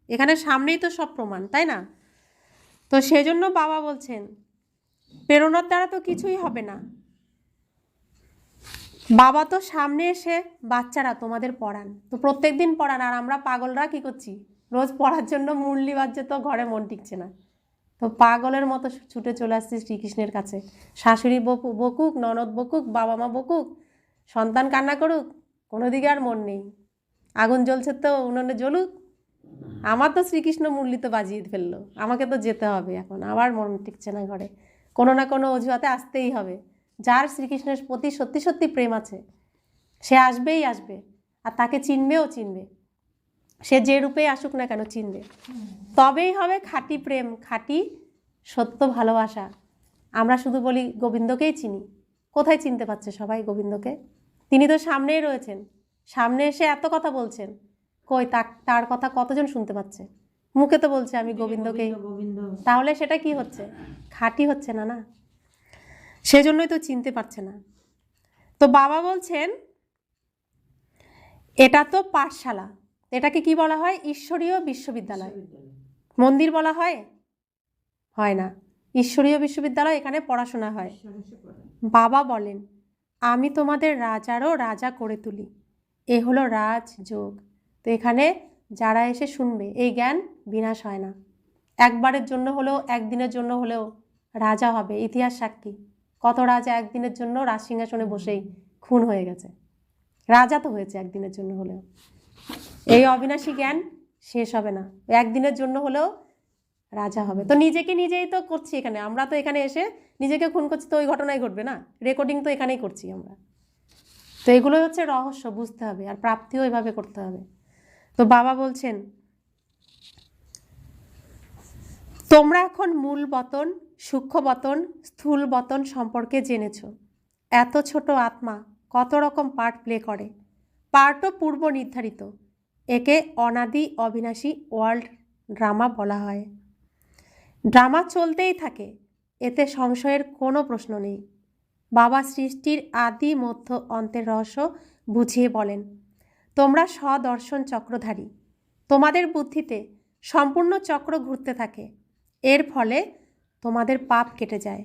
এখানে সামনেই তো সব প্রমাণ, তাই না? তো সেজন্য বাবা বলছেন প্রেরণার দ্বারা তো কিছুই হবে না, বাবা তো সামনে এসে বাচ্চারা তোমাদের পড়ান। তো প্রত্যেক দিন পড়ান, আর আমরা পাগলরা কি করছি? রোজ পড়ার জন্য মুরলি বাজছে, তো ঘরে মন টিকছে না, তো পাগলের মতো ছুটে চলে আসছি শ্রীকৃষ্ণের কাছে। শাশুড়ি বকুক, ননদ বকুক, বাবা মা বকুক, সন্তান কান্না করুক, কোনো দিকে আর মন নেই। আগুন জ্বলছে তো উনুনে জ্বলুক, আমার তো শ্রীকৃষ্ণ মুরলি তো বাজিয়ে ফেললো, আমাকে তো যেতে হবে এখন, আবার মন টিকছে না ঘরে, কোনো না কোনো অজুহাতে আসতেই হবে। যার শ্রীকৃষ্ণের প্রতি সত্যি সত্যি প্রেম আছে, সে আসবেই আসবে, আর তাকে চিনবেও চিনবে, সে যে রূপেই আসুক না কেন চিনবে, তবেই হবে খাঁটি প্রেম, খাঁটি সত্য ভালোবাসা। আমরা শুধু বলি গোবিন্দকেই চিনি, কোথায় চিনতে পারছে সবাই গোবিন্দকে? তিনি তো সামনেই রয়েছেন, সামনে এসে এত কথা বলছেন, কই তার কথা কতজন শুনতে পাচ্ছে? মুখে তো বলছে আমি গোবিন্দকেই, তাহলে সেটা কি হচ্ছে? খাঁটি হচ্ছে না, না? সেজন্যই তো চিনতে পারছে না। তো বাবা বলছেন এটা তো পাঠশালা, এটাকে কি বলা হয়? ঈশ্বরীয় বিশ্ববিদ্যালয়। মন্দির বলা হয়? হয় না, ঈশ্বরীয় বিশ্ববিদ্যালয়, এখানে পড়াশোনা হয়। বাবা বলেন আমি তোমাদের রাজারও রাজা করে তুলি, এ হলো রাজযোগ। তো এখানে যারা এসে শুনবে, এই জ্ঞান বিনাশ হয় না, একবারের জন্য হলেও, একদিনের জন্য হলেও রাজা হবে। ইতিহাস সাক্ষী, কত রাজা একদিনের জন্য রাজসিংহাসনে বসেই খুন হয়ে গেছে, রাজা তো হয়েছে একদিনের জন্য হলেও। এই অবিনাশী জ্ঞান শেষ হবে না, একদিনের জন্য হলেও রাজা হবে। তো নিজেকে নিজেই তো করছি এখানে, আমরা তো এখানে এসে নিজেকে খুন করছি তো ওই ঘটনাই ঘটবে না, রেকর্ডিং তো এখানেই করছি আমরা। তো এগুলোই হচ্ছে রহস্য, বুঝতে হবে, আর প্রাপ্তিও এভাবে করতে হবে। তো বাবা বলছেন, তোমরা এখন মূল বতন, সূক্ষ্ম বতন, স্থূল বতন সম্পর্কে জেনেছ। এত ছোট আত্মা কত রকম পার্ট প্লে করে, পার্টও পূর্ব নির্ধারিত। একে অনাদি অবিনাশী ওয়ার্ল্ড ড্রামা বলা হয়। ড্রামা চলতেই থাকে, এতে সংশয়ের কোনো প্রশ্ন নেই। বাবা সৃষ্টির আদি মধ্য অন্তের রহস্য বুঝিয়ে বলেন, তোমরা স্বদর্শন চক্রধারী। তোমাদের বুদ্ধিতে সম্পূর্ণ চক্র ঘুরতে থাকে, এর ফলে তোমাদের পাপ কেটে যায়।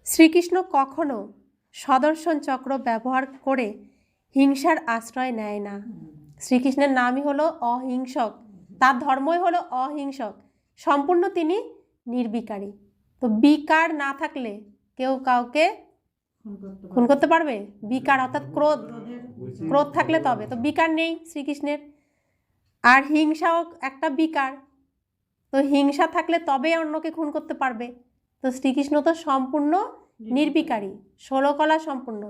শ্রীকৃষ্ণ কখনো সদর্শন চক্র ব্যবহার করে হিংসার আশ্রয় নেয় না। শ্রীকৃষ্ণের নামই হলো অহিংসক, তার ধর্মই হলো অহিংসক, সম্পূর্ণ তিনি নির্বিকারী। তো বিকার না থাকলে কেউ কাউকে খুন করতে পারবে? বিকার অর্থাৎ ক্রোধ, ক্রোধ থাকলে তবে, তো বিকার নেই শ্রীকৃষ্ণের। আর হিংসাও একটা বিকার, তো হিংসা থাকলে তবে অন্যকে খুন করতে পারবে। তো শ্রীকৃষ্ণ তো সম্পূর্ণ নির্বিকারী, 16 কলা সম্পূর্ণ।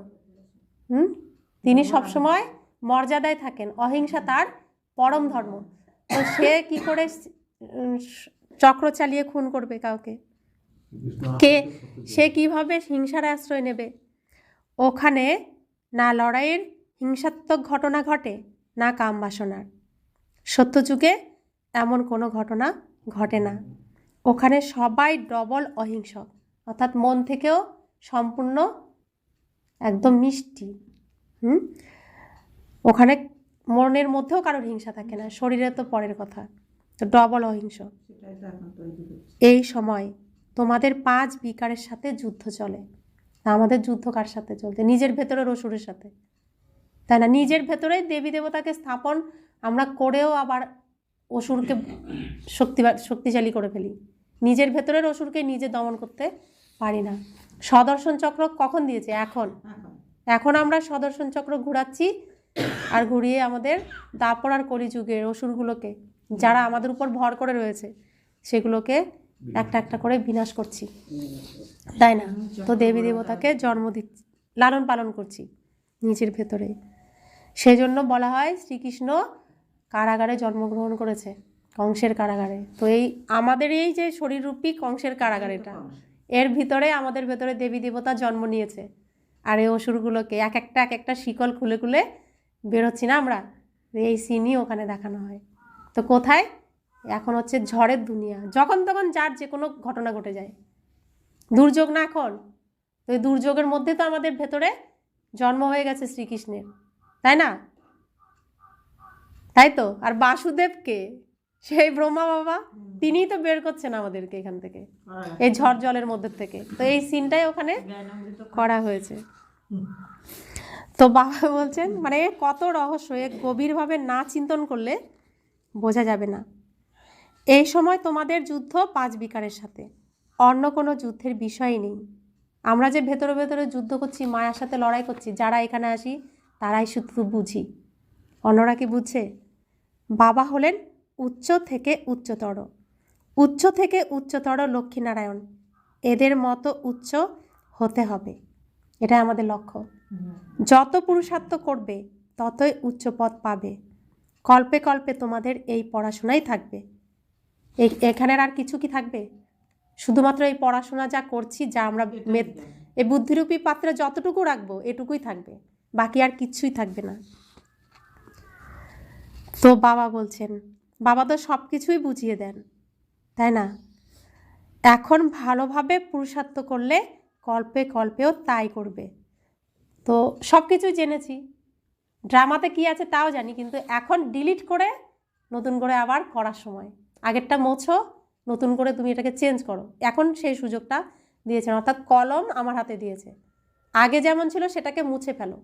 তিনি সবসময় মর্যাদায় থাকেন, অহিংসা তার পরম ধর্ম। তো সে কি করে চক্র চালিয়ে খুন করবে কাউকে? সে কিভাবে হিংসার আশ্রয় নেবে? ওখানে না লড়াইয়ের হিংসাত্মক ঘটনা ঘটে, না কাম বাসনার। সত্যযুগে এমন কোনো ঘটনা ঘটে না। ওখানে সবাই ডবল অহিংসক, অর্থাৎ মন থেকেও সম্পূর্ণ একদম মিষ্টি। ওখানে মনের মধ্যেও কারোর হিংসা থাকে না, শরীরে তো পরের কথা। তো ডবল অহিংস। এই সময় তোমাদের 5 বিকারের সাথে যুদ্ধ চলে। আমাদের যুদ্ধ কার সাথে চলতে? নিজের ভেতরের অসুরের সাথে, তাই না? নিজের ভেতরেই দেবী দেবতাকে স্থাপন আমরা করেও আবার অসুরকে শক্তিশালী করে ফেলি। নিজের ভেতরের অসুরকে নিজে দমন করতে পারি না। সদর্শন চক্র কখন দিয়েছে? এখন আমরা সদর্শন চক্র ঘুরাচ্ছি, আর ঘুরিয়ে আমাদের দাপর আর কলিযুগের অসুরগুলোকে, যারা আমাদের উপর ভর করে রয়েছে, সেগুলোকে একটা একটা করে বিনাশ করছি, তাই না? তো দেবী দেবতাকে জন্ম দিচ্ছি, লালন পালন করছি নিজের ভেতরে। সেজন্য বলা হয় শ্রীকৃষ্ণ কারাগারে জন্মগ্রহণ করেছে, কংসের কারাগারে। তো এই আমাদের এই যে শরীররূপী কংসের কারাগারেটা, এর ভিতরে আমাদের ভেতরে দেবী দেবতা জন্ম নিয়েছে। আর এই অসুরগুলোকে এক একটা শিকল খুলে খুলে বেরোচ্ছি না আমরা, এই সিনই ওখানে দেখানো হয়। তো কোথায়? এখন হচ্ছে ঝড়ের দুনিয়া, যখন তখন যার যে কোনো ঘটনা ঘটে যায়। দুর্যোগ না এখন? তো এই দুর্যোগের মধ্যে তো আমাদের ভেতরে জন্ম হয়ে গেছে শ্রীকৃষ্ণের, তাই না? তাই তো। আর বাসুদেবকে, সেই ব্রহ্মা বাবা, তিনিই তো বের করছেন আমাদেরকে এখান থেকে, এই ঝড় জলের মধ্যে থেকে। তো এই সিনটাই ওখানে করা হয়েছে। তো বাবা বলছেন, মানে কত রহস্য, এ গভীরভাবে না চিন্তন করলে বোঝা যাবে না। এই সময় তোমাদের যুদ্ধ 5 বিকারের সাথে, অন্য কোনো যুদ্ধের বিষয় নেই। আমরা যে ভেতরে ভেতরে যুদ্ধ করছি, মায়ার সাথে লড়াই করছি, যারা এখানে আসি তারাই শুধু বুঝি, অন্যরা কি বুঝছে? বাবা হলেন উচ্চ থেকে উচ্চতর, উচ্চ থেকে উচ্চতর লক্ষ্মীনারায়ণ। এদের মতো উচ্চ হতে হবে, এটা আমাদের লক্ষ্য। যত পুরুষার্থ করবে ততই উচ্চ পদ পাবে। কল্পে কল্পে তোমাদের এই পড়াশোনাই থাকবে। এখানের আর কিছু কি থাকবে? শুধুমাত্র এই পড়াশোনা যা করছি, যা আমরা এই বুদ্ধিরূপী পাত্রে যতটুকু রাখবো, এটুকুই থাকবে, বাকি আর কিচ্ছুই থাকবে না। তো বাবা বলছেন, বাবা তো সব কিছুই বুঝিয়ে দেন, তাই না? এখন ভালোভাবে পুরুষার্থ করলে কল্পে কল্পেও তাই করবে। তো সব কিছুই জেনেছি, ড্রামাতে কি আছে তাও জানি, কিন্তু এখন ডিলিট করে নতুন করে আবার করার সময়। আগেরটা মোছো, নতুন করে তুমি এটাকে চেঞ্জ করো, এখন সেই সুযোগটা দিয়েছেন। অর্থাৎ কলম আমার হাতে দিয়েছে, আগে যেমন ছিল সেটাকে মুছে ফেলো,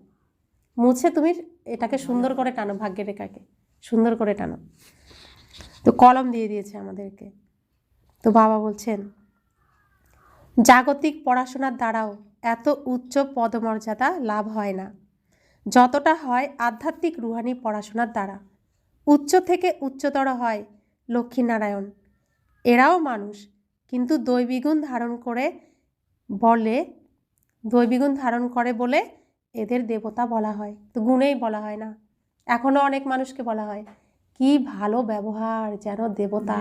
মুছে তুমি এটাকে সুন্দর করে টানো, ভাগ্যের রেখাকে সুন্দর করে টানো। তো কলম দিয়ে দিয়েছে আমাদেরকে। তো বাবা বলছেন, জাগতিক পড়াশোনার দ্বারাও এত উচ্চ পদমর্যাদা লাভ হয় না যতটা হয় আধ্যাত্মিক রুহানি পড়াশোনার দ্বারা। উচ্চ থেকে উচ্চতর হয় লক্ষ্মীনারায়ণ। এরাও মানুষ, কিন্তু দৈবীগুণ ধারণ করে বলে দৈবিগুণ ধারণ করে বলে এদের দেবতা বলা হয়। তো গুণেই বলা হয় না, এখনও অনেক মানুষকে বলা হয় কি ভালো ব্যবহার, যেন দেবতা,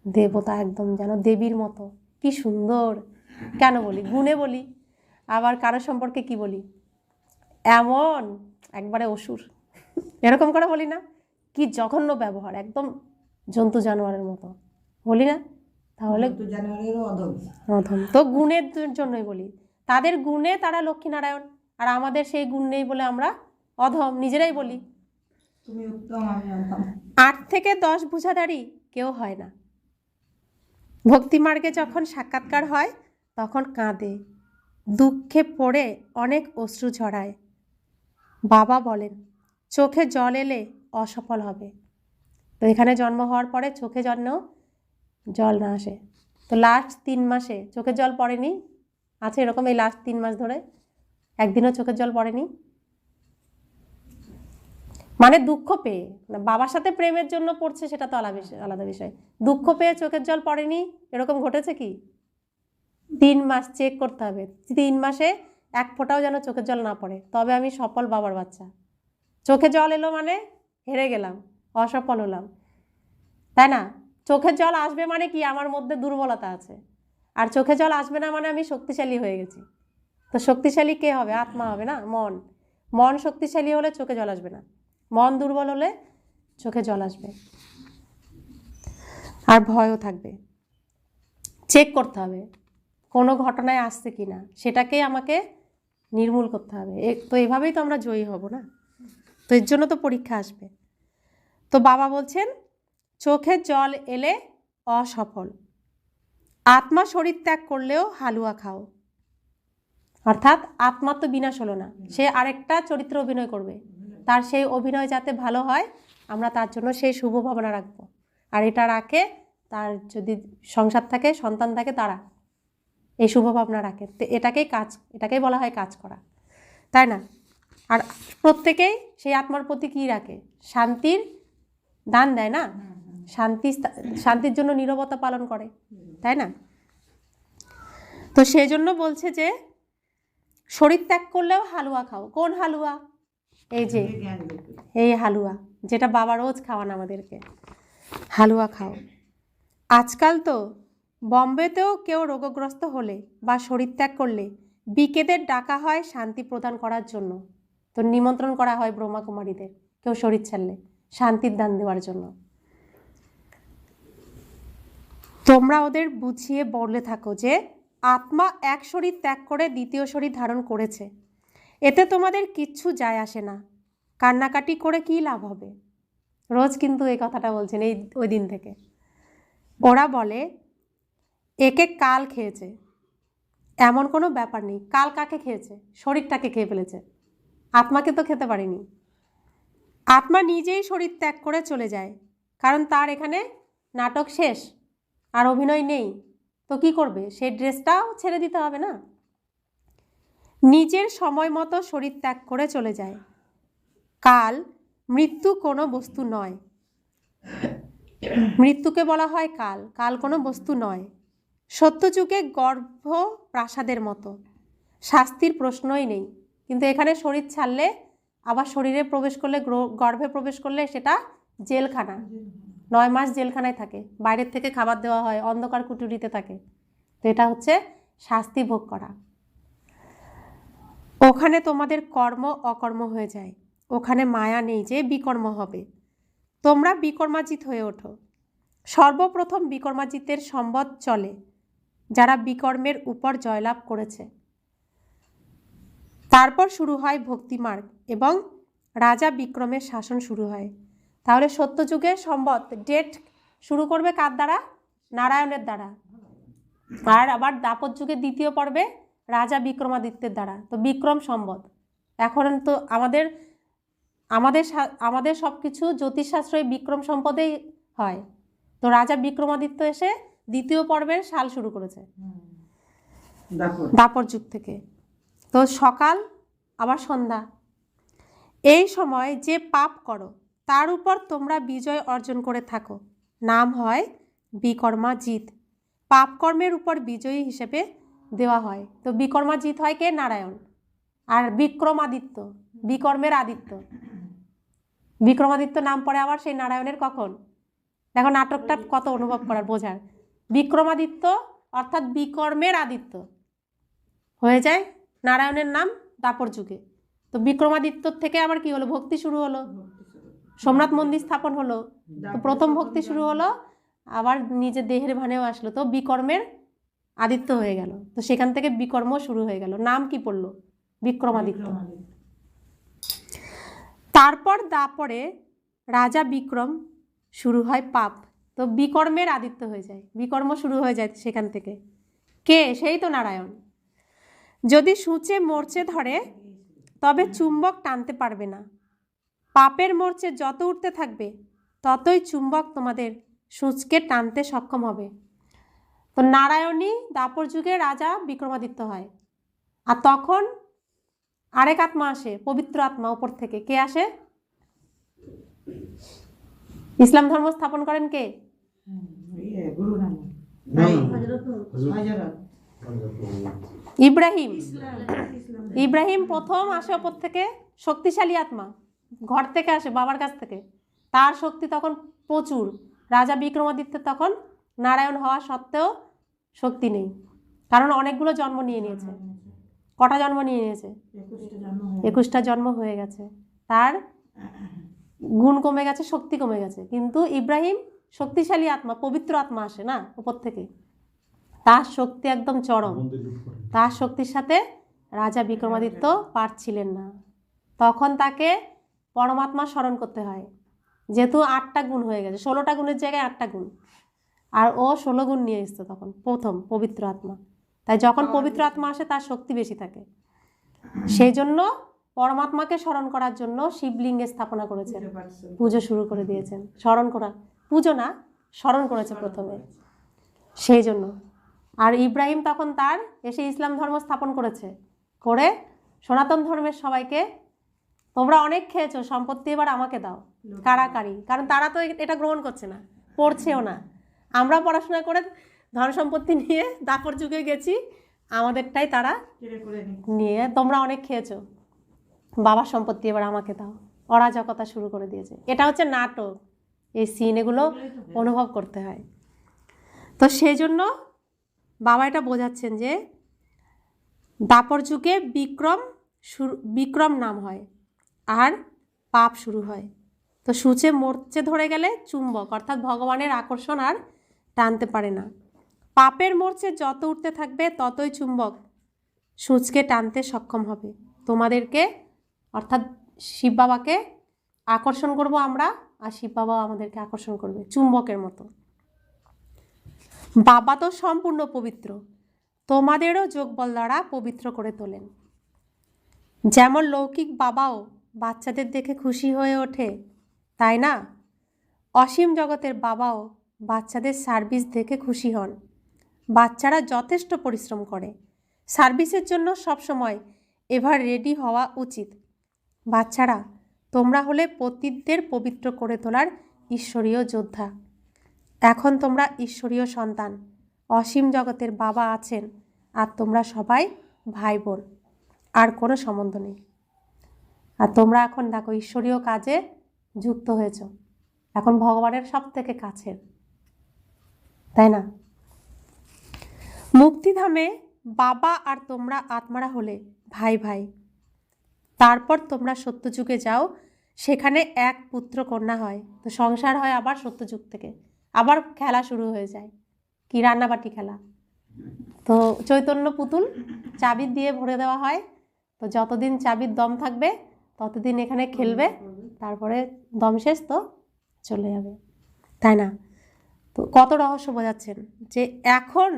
দেবতা একদম যেন দেবীর মতো, কি সুন্দর। কেন বলি? গুণে বলি। আবার কারো সম্পর্কে কি বলি? এমন একবারে অসুর, এরকম করে বলি না? কি জঘন্য ব্যবহার, একদম জন্তু জানোয়ারের মতো বলি না? তাহলে অধম তো গুণের জন্যই বলি, তাদের গুণে তারা লক্ষ্মীনারায়ণ, আর আমাদের সেই গুণ নেই বলে আমরা অধম, নিজেরাই বলি। 8 থেকে 10 ভুজাধারী কেউ হয় না। ভক্তিমার্গে যখন সাক্ষাৎকার হয় তখন কাঁদে, দুঃখে পড়ে অনেক অশ্রু ঝরায়। বাবা বলেন চোখে জল এলে অসফল হবে। তো এখানে জন্ম হওয়ার পরে চোখে যেন জল না আসে। তো লাস্ট 3 মাসে চোখের জল পড়েনি, আছে এরকম, এই লাস্ট 3 মাস ধরে একদিনও চোখের জল পড়েনি। মানে দুঃখ পেয়ে, বাবার সাথে প্রেমের জন্য পড়ছে সেটা তো আলাদা বিষয়। দুঃখ পেয়ে চোখের জল পড়েনি, এরকম ঘটেছে কি? 3 মাস চেক করতে হবে, 3 মাসে 1 ফোঁটাও যেন চোখের জল না পড়ে, তবে আমি সফল বাবার বাচ্চা। চোখে জল এলো মানে হেরে গেলাম, অসফল হলাম, তাই না? চোখের জল আসবে মানে কি? আমার মধ্যে দুর্বলতা আছে। আর চোখে জল আসবে না মানে আমি শক্তিশালী হয়ে গেছি। তো শক্তিশালী কে হবে? আত্মা হবে না, মন। মন শক্তিশালী হলে চোখে জল আসবে না, মন দুর্বল হলে চোখে জল আসবে, আর ভয়ও থাকবে। চেক করতে হবে কোনো ঘটনায় আসছে কি না, সেটাকেই আমাকে নির্মূল করতে হবে। তো এভাবেই তো আমরা জয়ী হব না? তো এর জন্য তো পরীক্ষা আসবে। তো বাবা বলছেন চোখের জল এলে অসফল, আত্মা শরীর ত্যাগ করলেও হালুয়া খাও। অর্থাৎ আত্মার তো বিনাশ হলো না, সে আরেকটা চরিত্র অভিনয় করবে, তার সেই অভিনয় যাতে ভালো হয় আমরা তার জন্য সেই শুভ ভাবনা রাখবো। আর এটা রাখে তার যদি সংসার থাকে, সন্তান থাকে, তারা এই শুভ ভাবনা রাখে। তো এটাকেই বলা হয় কাজ করা, তাই না? আর প্রত্যেকেই সেই আত্মার প্রতি কী রাখে? শান্তির দান দেয় না? শান্তির জন্য নীরবতা পালন করে, তাই না? তো সেই জন্য বলছে যে শরীর ত্যাগ করলেও হালুয়া খাও। কোন হালুয়া? এই যে এই হালুয়া, যেটা বাবা রোজ খাওয়ান আমাদেরকে, হালুয়া খাও। আজকাল তো বম্বেতেও কেউ রোগগ্রস্ত হলে বা শরীর ত্যাগ করলে বিকেদের ডাকা হয় শান্তি প্রদান করার জন্য। তো নিমন্ত্রণ করা হয় ব্রহ্মাকুমারীদের, কেউ শরীর ছাড়লে শান্তির দান দেওয়ার জন্য। তোমরা ওদের বুঝিয়ে বলে থাকো যে আত্মা এক শরীর ত্যাগ করে দ্বিতীয় শরীর ধারণ করেছে, এতে তোমাদের কিচ্ছু যায় আসে না, কান্নাকাটি করে কী লাভ হবে। রোজ কিন্তু এই কথাটা বলছেন ওই দিন থেকে। ওরা বলে একে কাল খেয়েছে, এমন কোনো ব্যাপার নেই। কাল কাকে খেয়েছে? শরীরটাকে খেয়ে ফেলেছে, আত্মাকে তো খেতে পারেনি। আত্মা নিজেই শরীর ত্যাগ করে চলে যায়, কারণ তার এখানে নাটক শেষ, আর অভিনয় নেই। তো কি করবে? সেই ড্রেসটাও ছেড়ে দিতে হবে না? নিজের সময় মতো শরীর ত্যাগ করে চলে যায়। কাল মৃত্যু কোনো বস্তু নয়, মৃত্যুকে বলা হয় কাল, কাল কোনো বস্তু নয়। সত্যযুগে গর্ভ প্রাসাদের মতো, শাস্তির প্রশ্নই নেই। কিন্তু এখানে শরীর ছাড়লে, আবার শরীরে প্রবেশ করলে, গর্ভে প্রবেশ করলে সেটা জেলখানা, 9 মাস জেলখানায় থাকে, বাইরের থেকে খাবার দেওয়া হয়, অন্ধকার কুঠুরিতে থাকে। তো এটা হচ্ছে শাস্তি ভোগ করা। ওখানে তোমাদের কর্ম অকর্ম হয়ে যায়, ওখানে মায়া নেই যে বিকর্ম হবে। তোমরা বিকর্মাজিত হয়ে ওঠো। সর্বপ্রথম বিকর্মাজিতের সম্বদ চলে যারা বিকর্মের উপর জয়লাভ করেছে। তারপর শুরু হয় ভক্তিমার্গ এবং রাজা বিক্রমের শাসন শুরু হয়। তাহলে সত্যযুগে সম্বদ ডেট শুরু করবে কার দ্বারা? নারায়ণের দ্বারা। আর আবার দাপর যুগে দ্বিতীয় পর্বে রাজা বিক্রমাদিত্যের দ্বারা। তো বিক্রম সম্বদ এখন তো আমাদের সব কিছু জ্যোতিষশাস্ত্রই বিক্রম সম্পদেই হয়। তো রাজা বিক্রমাদিত্য এসে দ্বিতীয় পর্বের সাল শুরু করেছে দাপর যুগ থেকে। তো সকাল আবার সন্ধ্যা, এই সময় যে পাপ করো তার উপর তোমরা বিজয় অর্জন করে থাকো, নাম হয় বিকর্মাজিত। পাপকর্মের উপর বিজয়ী হিসেবে দেওয়া হয়। তো বিকর্মাজিৎ হয় কে? নারায়ণ। আর বিক্রমাদিত্য, বিকর্মের আদিত্য, বিক্রমাদিত্য নাম পড়ে আবার সেই নারায়ণের কখন? দেখো নাটকটা কত অনুভব করার, বোঝার। বিক্রমাদিত্য অর্থাৎ বিকর্মের আদিত্য হয়ে যায় নারায়ণের নাম দাপর যুগে। তো বিক্রমাদিত্যর থেকে আবার কি হলো? ভক্তি শুরু হলো, সোমনাথ মন্দির স্থাপন হলো। তো প্রথম ভক্তি শুরু হলো, আবার নিজের দেহের ভানেও আসলো, তো বিকর্মের আদিত্য হয়ে গেল। তো সেখান থেকে বিকর্ম শুরু হয়ে গেল, নাম কি পড়লো? বিক্রমাদিত্য। তারপর দাপরে রাজা বিক্রম শুরু হয় পাপ, তো বিকর্মের আদিত্য হয়ে যায়, বিকর্ম শুরু হয়ে যায় সেখান থেকে। কে? সেই তো নারায়ণ। যদি সূচে মরচে ধরে তবে চুম্বক টানতে পারবে না। পাপের মোর্চে যত উঠতে থাকবে ততই চুম্বক তোমাদের সূচকে টানতে সক্ষম হবে। তো নারায়ণী দাপর যুগে রাজা বিক্রমাদিত্য হয়, আর তখন আরেক আত্মা আসে, পবিত্র আত্মা উপর থেকে। কে আসে? ইসলাম ধর্ম স্থাপন করেন কে? ইব্রাহিম। ইব্রাহিম প্রথম আসে ওপর থেকে, শক্তিশালী আত্মা, ঘর থেকে আসে, বাবার কাছ থেকে। তার শক্তি তখন প্রচুর। রাজা বিক্রমাদিত্য তখন নারায়ণ হওয়া সত্ত্বেও শক্তি নেই, কারণ অনেকগুলো জন্ম নিয়ে নিয়েছে। কটা জন্ম নিয়ে নিয়েছে? 21টা জন্ম হয়ে গেছে। তার গুণ কমে গেছে, শক্তি কমে গেছে। কিন্তু ইব্রাহিম শক্তিশালী আত্মা, পবিত্র আত্মা আসে না উপর থেকে, তার শক্তি একদম চরম। তার শক্তির সাথে রাজা বিক্রমাদিত্য পারছিলেন না, তখন তাকে পরমাত্মা স্মরণ করতে হয়। যেহেতু 8টা গুণ হয়ে গেছে, 16টা গুণের জায়গায় 8টা গুণ, আর ও 16 গুণ নিয়ে এসছে তখন প্রথম পবিত্র আত্মা। তাই যখন পবিত্র আত্মা আসে তার শক্তি বেশি থাকে। সেই জন্য পরমাত্মাকে স্মরণ করার জন্য শিবলিঙ্গে স্থাপনা করেছেন, পুজো শুরু করে দিয়েছেন। স্মরণ করা, পুজো না, স্মরণ করেছে প্রথমে, সেই জন্য। আর ইব্রাহিম তখন তার এসে ইসলাম ধর্ম স্থাপন করেছে, করে সনাতন ধর্মের সবাইকে তোমরা অনেক খেয়েছো, সম্পত্তি এবার আমাকে দাও, কারাকারি। কারণ তারা তো এটা গ্রহণ করছে না, পড়ছেও না। আমরা পড়াশোনা করে ধন সম্পত্তি নিয়ে দাপর যুগে গেছি, আমাদেরটাই তারা নিয়ে, তোমরা অনেক খেয়েছো, বাবার সম্পত্তি এবার আমাকে দাও, অরাজকতা শুরু করে দিয়েছে। এটা হচ্ছে নাটক, এই সিন, এগুলো অনুভব করতে হয়। তো সেই জন্য বাবা এটা বোঝাচ্ছেন যে দাপর যুগে বিক্রম নাম হয় আর পাপ শুরু হয়। তো সূচে মরচে ধরে গেলে চুম্বক অর্থাৎ ভগবানের আকর্ষণ আর টানতে পারে না। পাপের মোর্চে যত উঠতে থাকবে ততই চুম্বক সূচকে টানতে সক্ষম হবে। তোমাদেরকে অর্থাৎ শিব বাবাকে আকর্ষণ করব আমরা, আর শিব বাবাও আমাদেরকে আকর্ষণ করবে চুম্বকের মতো। বাবা তো সম্পূর্ণ পবিত্র, তোমাদেরও যোগবল দ্বারা পবিত্র করে তোলেন। যেমন লৌকিক বাবাও বাচ্চাদের দেখে খুশি হয়ে ওঠে, তাই না? অসীম জগতের বাবাও বাচ্চাদের সার্ভিস দেখে খুশি হন। বাচ্চারা যথেষ্ট পরিশ্রম করে, সার্ভিসের জন্য সবসময় এভার রেডি হওয়া উচিত। বাচ্চারা, তোমরা হলে পতিতদের পবিত্র করে তোলার ঈশ্বরীয় যোদ্ধা। এখন তোমরা ঈশ্বরীয় সন্তান, অসীম জগতের বাবা আছেন, আর তোমরা সবাই ভাই বোন, আর কোনো সম্বন্ধ নেই। আর তোমরা এখন দেখো ঈশ্বরীয় কাজে যুক্ত হয়েছ, এখন ভগবানের সব থেকে কাছের, তাই না? মুক্তিধামে বাবা আর তোমরা আত্মারা হলে ভাই ভাই। তারপর তোমরা সত্যযুগে যাও, সেখানে এক পুত্র কন্যা হয়। তো সংসার হয় আবার সত্যযুগ থেকে, আবার খেলা শুরু হয়ে যায়, কি রান্নাবাটি খেলা। তো চৈতন্য পুতুল চাবি দিয়ে ভরে দেওয়া হয়, তো যতদিন চাবির দম থাকবে ততদিন এখানে খেলবে, তারপরে দম শেষ তো চলে যাবে, তাই না? তো কত রহস্য বোঝাচ্ছেন যে এখন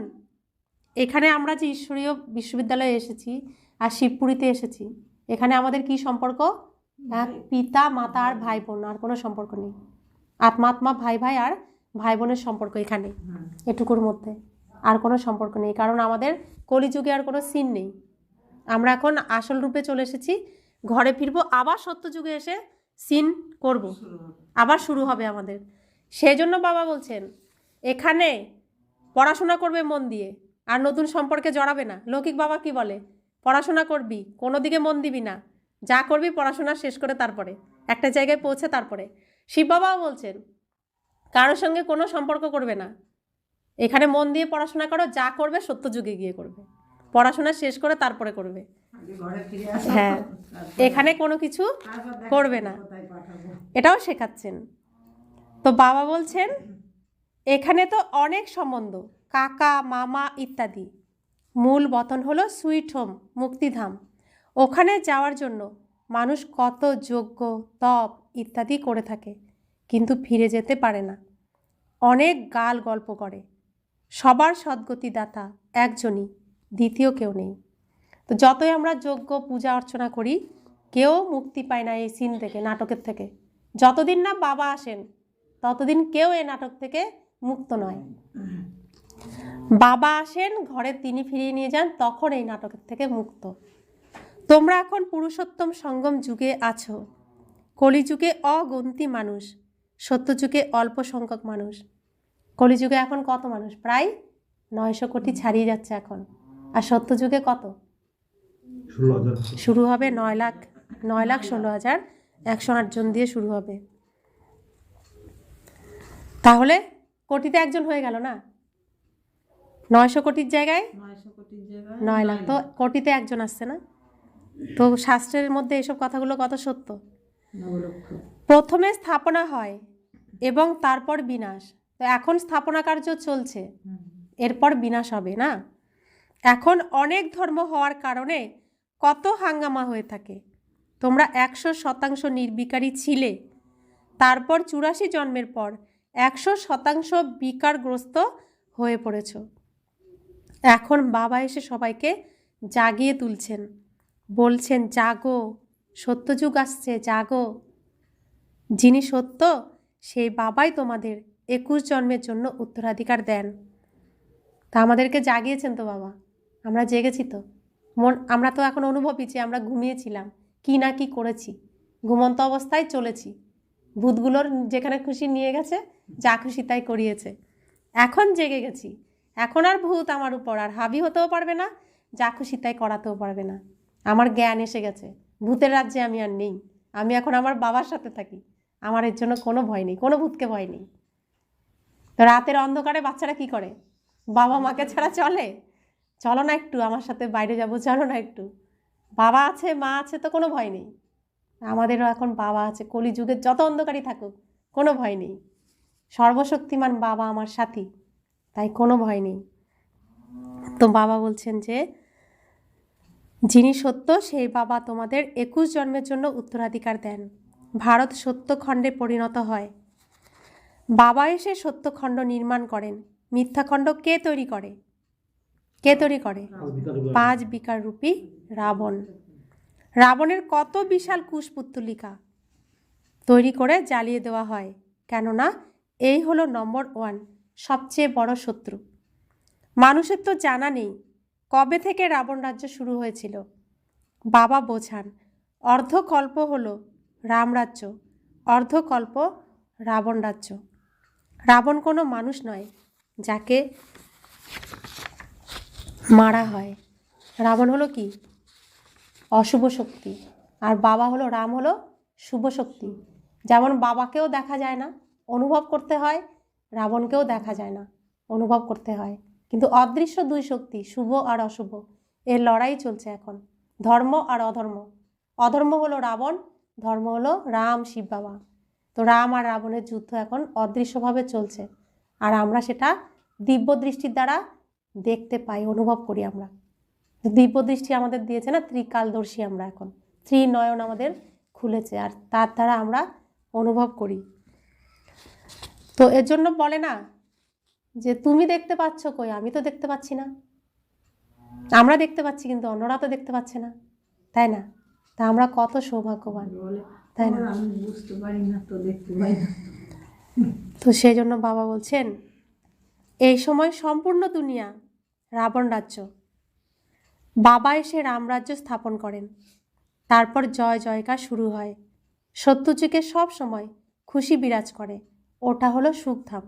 এখানে আমরা যে ঈশ্বরীয় বিশ্ববিদ্যালয়ে এসেছি আর শিবপুরীতে এসেছি, এখানে আমাদের কি সম্পর্ক? এক পিতা মাতা আর ভাই বোন, আর কোনো সম্পর্ক নেই। আত্মা আত্মা, ভাই ভাই আর ভাই বোনের সম্পর্ক এখানে, এটুকুর মধ্যে আর কোনো সম্পর্ক নেই। কারণ আমাদের কলিযুগে আর কোনো সিন নেই, আমরা এখন আসল রূপে চলে এসেছি, ঘরে ফিরবো, আবার সত্যযুগে এসে সিন করব, আবার শুরু হবে আমাদের। সেই জন্য বাবা বলছেন এখানে পড়াশোনা করবে মন দিয়ে, আর নতুন সম্পর্কে জড়াবে না। লৌকিক বাবা কি বলে, পড়াশোনা করবি, কোনো দিকে মন দিবি না, যা করবি পড়াশোনা শেষ করে তারপরে একটা জায়গায় পৌঁছে তারপরে। শিব বাবাও বলছেন কারোর সঙ্গে কোনো সম্পর্ক করবে না, এখানে মন দিয়ে পড়াশোনা করো, যা করবে সত্য যুগে গিয়ে করবে, পড়াশোনা শেষ করে তারপরে করবে। হ্যাঁ, এখানে কোনো কিছু করবে না, এটাও শেখাচ্ছেন। তো বাবা বলছেন এখানে তো অনেক সম্বন্ধ, কাকা মামা ইত্যাদি, মূল বতন হলো সুইট হোম, মুক্তিধাম। ওখানে যাওয়ার জন্য মানুষ কত যজ্ঞ তপ ইত্যাদি করে থাকে, কিন্তু ফিরে যেতে পারে না, অনেক গাল গল্প করে। সবার সদ্গতিদাতা একজনই, দ্বিতীয় কেউ নেই। তো যতই আমরা যজ্ঞ পূজা অর্চনা করি, কেউ মুক্তি পায় না এই সিন থেকে, নাটকের থেকে। যতদিন না বাবা আসেন ততদিন কেউ এই নাটক থেকে মুক্ত নয়। বাবা আসেন, ঘরে তিনি ফিরিয়ে নিয়ে যান, তখন এই নাটকের থেকে মুক্ত। তোমরা এখন পুরুষোত্তম সঙ্গম যুগে আছো। কলিযুগে অগন্তি মানুষ, সত্যযুগে অল্প সংখ্যক মানুষ। কলিযুগে এখন কত মানুষ? প্রায় 900 কোটি ছাড়িয়ে যাচ্ছে এখন। আর সত্যযুগে কত? শুরু হবে 9,16,108 জন দিয়ে শুরু হবে। তাহলে কোটিতে একজন হয়ে গেল না? 900 কোটির জায়গায় 9 লাখ, তো কোটিতে একজন আসছে না? তো শাস্ত্রের মধ্যে এসব কথাগুলো কত সত্য। প্রথমে স্থাপনা হয় এবং তারপর বিনাশ। তো এখন স্থাপনা কার্য চলছে, এরপর বিনাশ হবে না? এখন অনেক ধর্ম হওয়ার কারণে কত হাঙ্গামা হয়ে থাকে। তোমরা 100% নির্বিকারী ছিলে, তারপর 84 জন্মের পর 100% বিকারগ্রস্ত হয়ে পড়েছ। এখন বাবা এসে সবাইকে জাগিয়ে তুলছেন, বলছেন জাগো, সত্যযুগ আসছে, জাগো। যিনি সত্য সেই বাবাই তোমাদের 21 জন্মের জন্য উত্তরাধিকার দেন। তা আমাদেরকে জাগিয়েছেন তো বাবা, আমরা জেগেছি তো। আমরা তো এখন অনুভবই যে আমরা ঘুমিয়েছিলাম, কি না কি করেছি, ঘুমন্ত অবস্থায় চলেছি। ভূতগুলোর যেখানে খুশি নিয়ে গেছে, যা খুশি তাই করিয়েছে। এখন জেগে গেছি, এখন আর ভূত আমার উপর আর হাবি হতেও পারবে না, যা খুশি তাই করাতেও পারবে না। আমার জ্ঞান এসে গেছে, ভূতের রাজ্যে আমি আর নেই। আমি এখন আমার বাবার সাথে থাকি, আমার এর জন্য কোনো ভয় নেই, কোনো ভূতকে ভয় নেই। তো রাতের অন্ধকারে বাচ্চারা কি করে? বাবা মাকে ছাড়া চলে? চলো না একটু আমার সাথে বাইরে যাব, চলো না একটু। বাবা আছে মা আছে তো কোনো ভয় নেই। আমাদেরও এখন বাবা আছে, কলিযুগের যত অন্ধকারই থাকুক কোনো ভয় নেই। সর্বশক্তিমান বাবা আমার সাথী, তাই কোনো ভয় নেই। তো বাবা বলছেন যে যিনি সত্য সেই বাবা তোমাদের 21 জন্মের জন্য উত্তরাধিকার দেন। ভারত সত্যখণ্ডে পরিণত হয়। বাবা এসে সত্যখণ্ড নির্মাণ করেন। মিথ্যাখণ্ড কে তৈরি করে? কে তৈরি করে? 5 বিকার রূপী রাবণ। রাবণের কত বিশাল কুশপুত্তলিকা তৈরি করে জ্বালিয়ে দেওয়া হয়, কেননা এই হলো নম্বর 1 সবচেয়ে বড় শত্রু। মানুষের তো জানা নেই কবে থেকে রাবণ রাজ্য শুরু হয়েছিল। বাবা বোঝান অর্ধকল্প হলো রামরাজ্য, অর্ধকল্প রাবণ রাজ্য। রাবণ কোনো মানুষ নয় যাকে মারা হয়। রাবণ হলো কি? অশুভ শক্তি। আর বাবা হলো, রাম হলো শুভ শক্তি। যেমন বাবাকেও দেখা যায় না, অনুভব করতে হয়, রাবণকেও দেখা যায় না, অনুভব করতে হয়। কিন্তু অদৃশ্য 2 শক্তি, শুভ আর অশুভ, এর লড়াই চলছে এখন, ধর্ম আর অধর্ম। অধর্ম হলো রাবণ, ধর্ম হলো রাম শিব বাবা। তো রাম আর রাবণের যুদ্ধ এখন অদৃশ্যভাবে চলছে, আর আমরা সেটা দিব্য দৃষ্টির দ্বারা দেখতে পাই, অনুভব করি। আমরা দিব্য দৃষ্টি আমাদের দিয়েছে না, ত্রিকালদর্শী আমরা এখন, ত্রিনয়ন আমাদের খুলেছে, আর তার দ্বারা আমরা অনুভব করি। তো এর জন্য বলে না যে তুমি দেখতে পাচ্ছ, কই আমি তো দেখতে পাচ্ছি না। আমরা দেখতে পাচ্ছি কিন্তু অন্যরা তো দেখতে পাচ্ছে না, তাই না? তা আমরা কত সৌভাগ্যবান, তাই না? তো সেই জন্য বাবা বলছেন এই সময় সম্পূর্ণ দুনিয়া রাবণ রাজ্য। বাবা এসে রামরাজ্য স্থাপন করেন, তারপর জয় জয়কার শুরু হয়। সত্যযুগে সব সময় খুশি বিরাজ করে, ওটা হলো সুখধাম।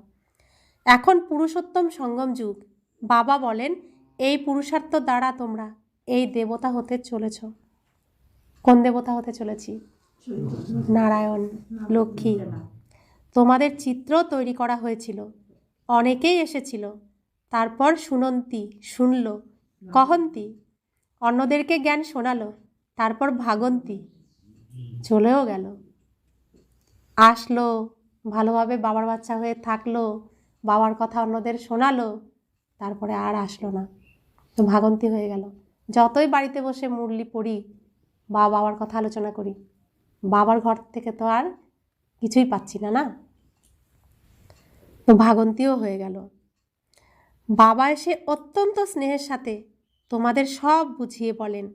এখন পুরুষোত্তম সঙ্গম যুগ। বাবা বলেন এই পুরুষার্থ দ্বারা তোমরা এই দেবতা হতে চলেছ। কোন দেবতা হতে চলেছি? নারায়ণ, লক্ষ্মী। তোমাদের চিত্র তৈরি করা হয়েছিল, অনেকেই এসেছিল। তারপর শুনন্তি শুনল, কহন্তি অন্যদেরকে জ্ঞান শোনালো, তারপর ভাগন্তি চলেও গেল। আসলো, ভালোভাবে বাবার বাচ্চা হয়ে থাকলো, বাবার কথা অন্যদের শোনালো, তারপরে আর আসলো না, তো ভাগন্তি হয়ে গেল। যতই বাড়িতে বসে মুরলি পড়ি বা বাবার কথা আলোচনা করি, বাবার ঘর থেকে তো আর কিছুই পাচ্ছি না, না? তো ভাগন্তিও হয়ে গেল। বাবা এসে অত্যন্ত স্নেহের সাথে তোমাদের সব বুঝিয়ে বলেন।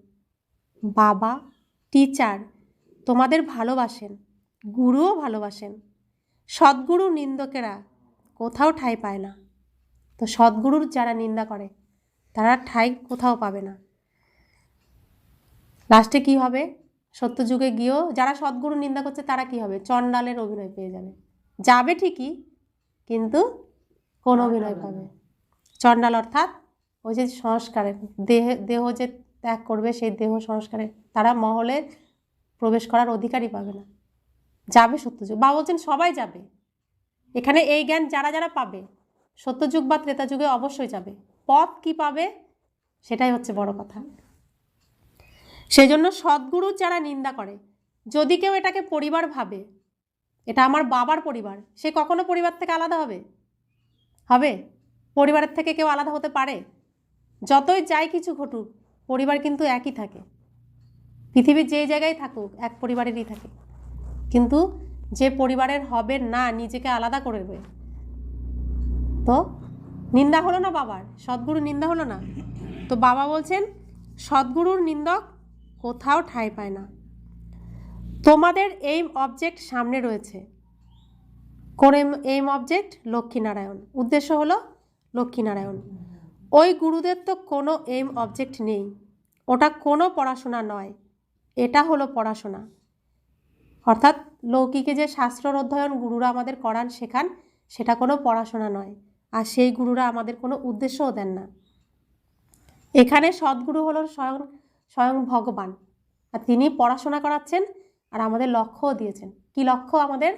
বাবা টিচার তোমাদের ভালোবাসেন, গুরুও ভালোবাসেন। সদ্গুরু নিন্দকেরা কোথাও ঠাঁই পায় না। তো সদ্গুরুর যারা নিন্দা করে তারা ঠাঁই কোথাও পাবে না। লাস্টে কি হবে? সত্যযুগে গিয়েও যারা সদ্গুরু নিন্দা করছে তারা কি হবে? চণ্ডালের অভিনয় পেয়ে যাবে। যাবে ঠিকই, কিন্তু কোন অভিনয় পাবে? চণ্ডাল অর্থাৎ ওই যে সংস্কারের দেহ যে ত্যাগ করবে, সেই দেহ সংস্কারে তারা মহলে প্রবেশ করার অধিকারই পাবে না। যাবে সত্যযুগ। বা বলছেন সবাই যাবে। এখানে এই জ্ঞান যারা যারা পাবে সত্যযুগ বা ত্রেতা যুগে অবশ্যই যাবে। পথ কি পাবে সেটাই হচ্ছে বড় কথা। সেই জন্য সদ্গুরু যারা নিন্দা করে, যদি কেউ এটাকে পরিবার ভাবে, এটা আমার বাবার পরিবার, সে কখনো পরিবার থেকে আলাদা হবে? হবে? পরিবারের থেকে কেউ আলাদা হতে পারে? যতই যাই কিছু ঘটুক, পরিবার কিন্তু একই থাকে। পৃথিবীর যে জায়গায় থাকুক এক পরিবারেরই থাকে। কিন্তু যে পরিবারের হবে না, নিজেকে আলাদা করে দেবে, তো নিন্দা হলো না বাবার? সদ্গুরু নিন্দা হলো না? তো বাবা বলছেন সদ্গুরুর নিন্দক কোথাও ঠাঁই পায় না। তোমাদের এইম অবজেক্ট সামনে রয়েছে। কোন এইম অবজেক্ট? লক্ষ্মীনারায়ণ। উদ্দেশ্য হলো লক্ষ্মীনারায়ণ। ওই গুরুদের তো কোনো এইম অবজেক্ট নেই, ওটা কোনো পড়াশোনা নয়, এটা হলো পড়াশোনা। অর্থাৎ লৌকিকে যে শাস্ত্রর অধ্যয়ন গুরুরা আমাদের করান শেখান, সেটা কোনো পড়াশোনা নয়। আর সেই গুরুরা আমাদের কোনো উদ্দেশ্যও দেন না। এখানে সদ্গুরু হলো স্বয়ং ভগবান, আর তিনি পড়াশোনা করাচ্ছেন আর আমাদের লক্ষ্যও দিয়েছেন। কি লক্ষ্য আমাদের?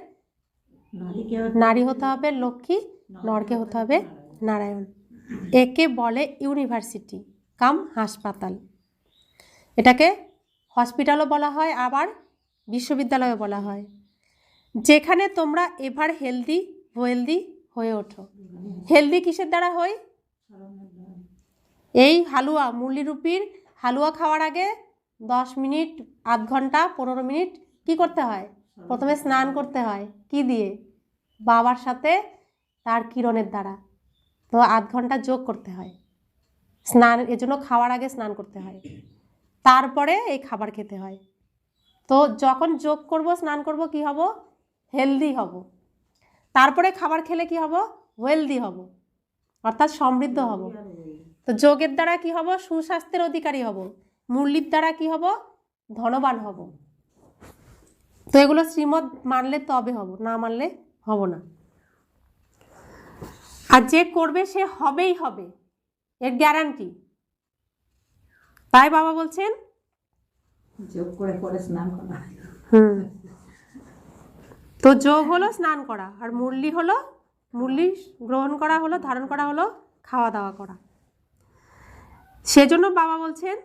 নারী হতে হবে লক্ষ্মী, নরকে হতে হবে নারায়ণ। একে বলে ইউনিভার্সিটি কাম হাসপাতাল। এটাকে হসপিটালও বলা হয়, আবার বিশ্ববিদ্যালয়ও বলা হয়। যেখানে তোমরা এভার হেলদি ওয়েলদি হয়ে ওঠো। হেলদি কিসের দ্বারা হই? এই হালুয়া, মুরলিরুপির হালুয়া খাওয়ার আগে 10 মিনিট, আধ ঘন্টা, 15 মিনিট কি করতে হয়? প্রথমে স্নান করতে হয়। কি দিয়ে? বাবার সাথে তার কিরণের দ্বারা। তো আধ ঘন্টা যোগ করতে হয় স্নান, এজন্য খাওয়ার আগে স্নান করতে হয়, তারপরে এই খাবার খেতে হয়। তো যখন যোগ করব, স্নান করব, কি হব? হেলদি হব। তারপরে খাবার খেলে কি হব? ওয়েলদি হব, অর্থাৎ সমৃদ্ধ হব। তো যোগের দ্বারা কি হব? সুস্বাস্থ্যের অধিকারী হব। মুরলির দ্বারা কি হব? ধনবান হব। তো এগুলো শ্রীমদ মানলে তবে হব, না মানলে হব না। আর যে করবে সে হবেই হবে, এর গ্যারান্টি। তাই বাবা বলছেন যোগ করে করে স্নান করা। তো যোগ হলো স্নান করা, আর মুরলি হলো, মুরলি গ্রহণ করা হলো, ধারণ করা হলো, খাওয়া দাওয়া করা। সেজন্য বাবা বলছেন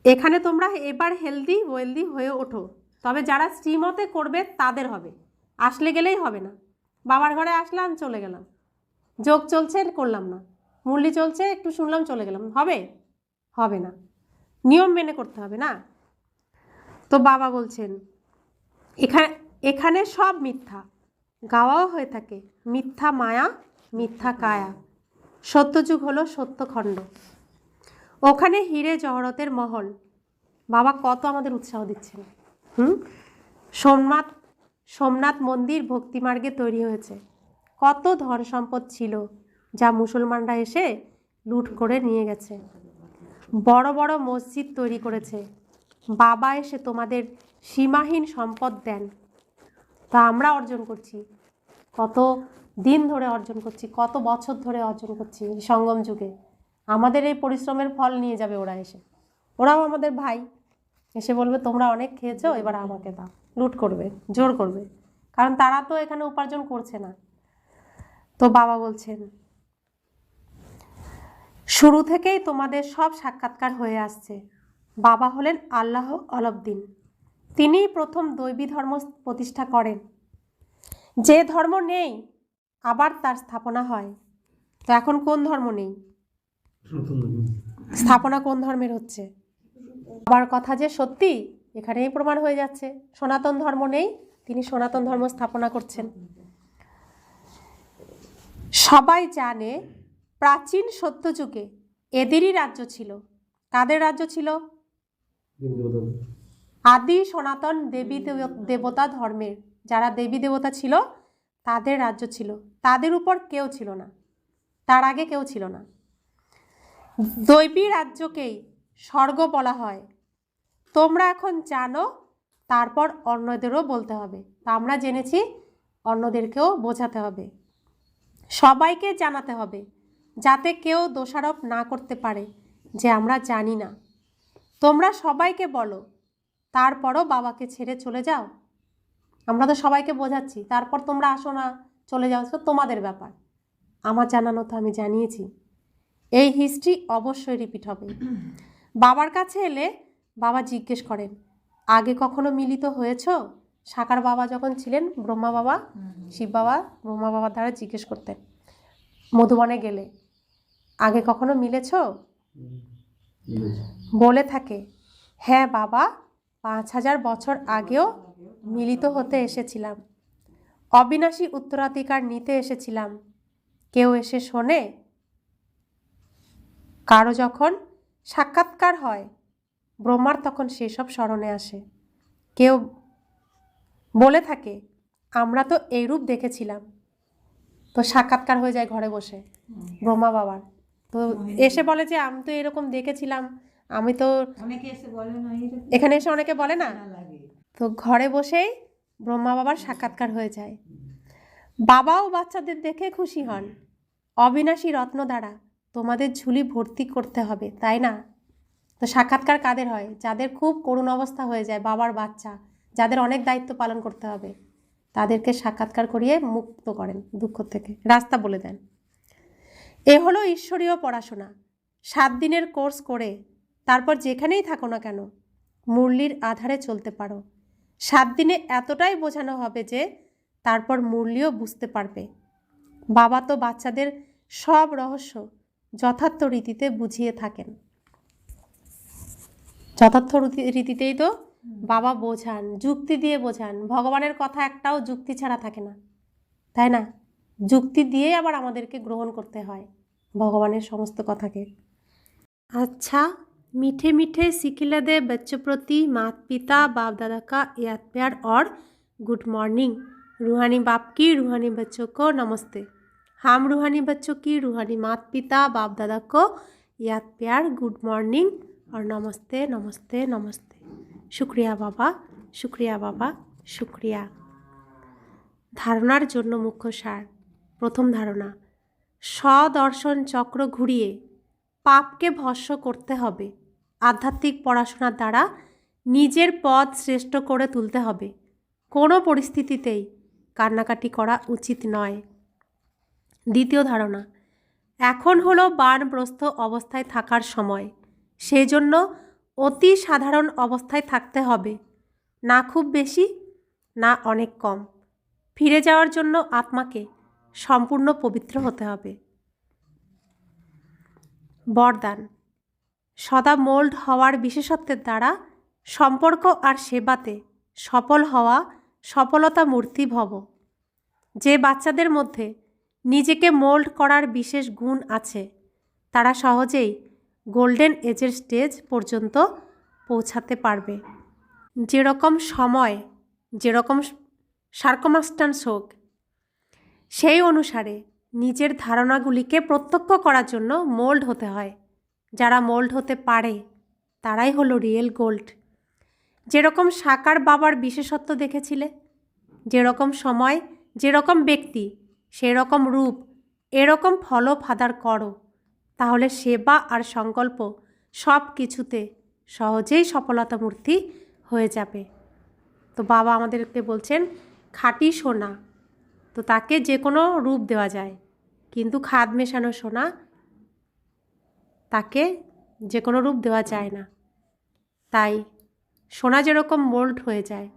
এখানে তোমরা এবার হেলদি ওয়েলদি হয়ে ওঠো। তবে যারা শ্রীমতে করবে তাদের হবে, আসলে গেলেই হবে না। বাবার ঘরে আসলাম, চলে গেলাম, যোগ চলছে করলাম না, মুরলি চলছে একটু শুনলাম চলে গেলাম, হবে? হবে না। নিয়ম মেনে করতে হবে, না? তো বাবা বলছেন এখানে সব মিথ্যা, গাওয়াও হয়ে থাকে মিথ্যা মায়া, মিথ্যা কায়া। সত্যযুগ হলো সত্যখণ্ড, ওখানে হিরে জহরতের মহল। বাবা কত আমাদের উৎসাহ দিচ্ছেন। সোমনাথ মন্দির ভক্তিমার্গে তৈরি হয়েছে। কত ধন সম্পদ ছিল যা মুসলমানরা এসে লুট করে নিয়ে গেছে। বড় বড় মসজিদ তৈরি করেছে। বাবা এসে তোমাদের সীমাহীন সম্পদ দেন, তা আমরা অর্জন করছি। কত দিন ধরে অর্জন করছি, কত বছর ধরে অর্জন করছি সঙ্গম যুগে। আমাদের এই পরিশ্রমের ফল নিয়ে যাবে ওরা এসে। ওরাও আমাদের ভাই, এসে বলবে তোমরা অনেক খেয়েছো, এবার আমাকে দাও, লুট করবে, জোর করবে, কারণ তারা তো এখানে উপার্জন করছে না। তো বাবা বলছেন, শুরু থেকেই তোমাদের সব সাক্ষাৎকার হয়ে আসছে। বাবা হলেন আল্লাহ অলউদ্দিন, তিনিই প্রথম দৈবী ধর্ম প্রতিষ্ঠা করেন। যে ধর্ম নেই আবার তার স্থাপনা হয়। তো এখন কোন ধর্ম নেই, স্থাপনা কোন ধর্মের হচ্ছে? বাবার কথা যে সত্যি এখানেই প্রমাণ হয়ে যাচ্ছে। সনাতন ধর্ম নেই, তিনি সনাতন ধর্ম স্থাপনা করছেন। সবাই জানে প্রাচীন সত্যযুগে এদেরই রাজ্য ছিল। কাদের রাজ্য ছিল? আদি সনাতন দেবী দেবতা ধর্মের যারা দেবী দেবতা ছিল তাদের রাজ্য ছিল। তাদের উপর কেউ ছিল না, তার আগে কেউ ছিল না। দৈবী রাজ্যকেই স্বর্গ বলা হয়। তোমরা এখন জানো, তারপর অন্যদেরও বলতে হবে। তা আমরা জেনেছি, অন্যদেরকেও বোঝাতে হবে, সবাইকে জানাতে হবে, যাতে কেউ দোষারোপ না করতে পারে যে আমরা জানি না। তোমরা সবাইকে বলো, তারপরও বাবাকে ছেড়ে চলে যাও। আমরা তো সবাইকে বোঝাচ্ছি, তারপর তোমরা আসো না, চলে যাও, তো তোমাদের ব্যাপার। আমার জানানো তো আমি জানিয়েছি। এই হিস্ট্রি অবশ্যই রিপিট হবে। বাবার কাছে এলে বাবা জিজ্ঞেস করেন, আগে কখনো মিলিত হয়েছ? সাকার বাবা যখন ছিলেন, ব্রহ্মা বাবা, শিব বাবা ব্রহ্মা বাবার দ্বারা জিজ্ঞেস করতেন মধুবনে গেলে, আগে কখনো মিলেছ? বলে থাকে, হ্যাঁ বাবা, 5000 বছর আগেও মিলিত হতে এসেছিলাম, অবিনাশী উত্তরাধিকার নিতে এসেছিলাম। কেউ এসে শোনে? কারো যখন সাক্ষাৎকার হয় ব্রহ্মার, তখন সেসব স্মরণে আসে। কেউ বলে থাকে, আমরা তো এই রূপ দেখেছিলাম। তো সাক্ষাৎকার হয়ে যায় ঘরে বসে ব্রহ্মা বাবার। তো এসে বলে যে আমি তো এরকম দেখেছিলাম, আমি তো অনেকে এসে বলে না, এখানে এসে অনেকে বলে না। তো ঘরে বসেই ব্রহ্মা বাবার সাক্ষাৎকার হয়ে যায়। বাবাও বাচ্চাদের দেখে খুশি হন। অবিনাশী রত্ন দ্বারা তোমাদের ঝুলি ভর্তি করতে হবে, তাই না? তো সাক্ষাৎকার কাদের হয়? যাদের খুব করুণ অবস্থা হয়ে যায়, বাবার বাচ্চা, যাদের অনেক দায়িত্ব পালন করতে হবে, তাদেরকে সাক্ষাৎকার করিয়ে মুক্ত করেন দুঃখ থেকে, রাস্তা বলে দেন। এ হলো ঈশ্বরীয় পড়াশোনা। 7 দিনের কোর্স করে তারপর যেখানেই থাকো না কেন মুরলির আধারে চলতে পারো। 7 দিনে এতটাই বোঝানো হবে যে তারপর মুরলিও বুঝতে পারবে। বাবা তো বাচ্চাদের সব রহস্য যথার্থ রীতিতে বুঝিয়ে থাকেন। যথার্থ রীতিতেই তো বাবা বোঝান, যুক্তি দিয়ে বোঝান। ভগবানের কথা একটাও যুক্তি ছাড়া থাকে না, তাই না? যুক্তি দিয়ে আবার আমাদেরকে গ্রহণ করতে হয় ভগবানের সমস্ত কথাকে। अच्छा, मीठे मीठे सिखिलदे बच्चों प्रति माता पिता बाप दादा का याद प्यार और गुड मॉर्निंग। रूहानी बाप की रूहानी बच्चों को नमस्ते। हम रूहानी बच्चों की रूहानी माता पिता बाप दादा को याद प्यार, गुड मॉर्निंग और नमस्ते नमस्ते नमस्ते। शुक्रिया बाबा, शुक्रिया बाबा, शुक्रिया। ধারণার জন্য মুখ্য সার। প্রথম ধারণা, স্বদর্শন চক্র ঘুরিয়ে পাপকে ভস্ম করতে হবে। আধ্যাত্মিক পড়াশোনার দ্বারা নিজের পথ শ্রেষ্ঠ করে তুলতে হবে। কোনো পরিস্থিতিতেই কান্নাকাটি করা উচিত নয়। দ্বিতীয় ধারণা, এখন হলো বানপ্রস্থ অবস্থায় থাকার সময়, সেই জন্য অতি সাধারণ অবস্থায় থাকতে হবে, না খুব বেশি না অনেক কম। ফিরে যাওয়ার জন্য আত্মাকে সম্পূর্ণ পবিত্র হতে হবে। বরদান, সদা মোল্ড হওয়ার বিশেষত্বের দ্বারা সম্পর্ক আর সেবাতে সফল হওয়া সফলতা মূর্তি ভব। যে বাচ্চাদের মধ্যে নিজেকে মোল্ড করার বিশেষ গুণ আছে তারা সহজেই গোল্ডেন এজের স্টেজ পর্যন্ত পৌঁছাতে পারবে। যেরকম সময়, যেরকম সার্কমাস্টান্স হোক, সেই অনুসারে নিজের ধারণাগুলিকে প্রত্যক্ষ করার জন্য মোল্ড হতে হয়। যারা মোল্ড হতে পারে তারাই হলো রিয়েল গোল্ড। যেরকম সাকার বাবার বিশেষত্ব দেখেছিলে, যেরকম সময়, যেরকম ব্যক্তি, সেরকম রূপ, এরকম ফলো ফাদার করো। তাহলে সেবা আর সংকল্প সব কিছুতে সহজেই সফলতা মূর্তি হয়ে যাবে। তো বাবা আমাদেরকে বলছেন খাঁটি সোনা, তো তাকে যে কোনো রূপ দেওয়া যায়, কিন্তু খাদ মেশানো সোনা তাকে যে কোনো রূপ দেওয়া যায় না। তাই সোনা যেরকম মোল্ড হয়ে যায়,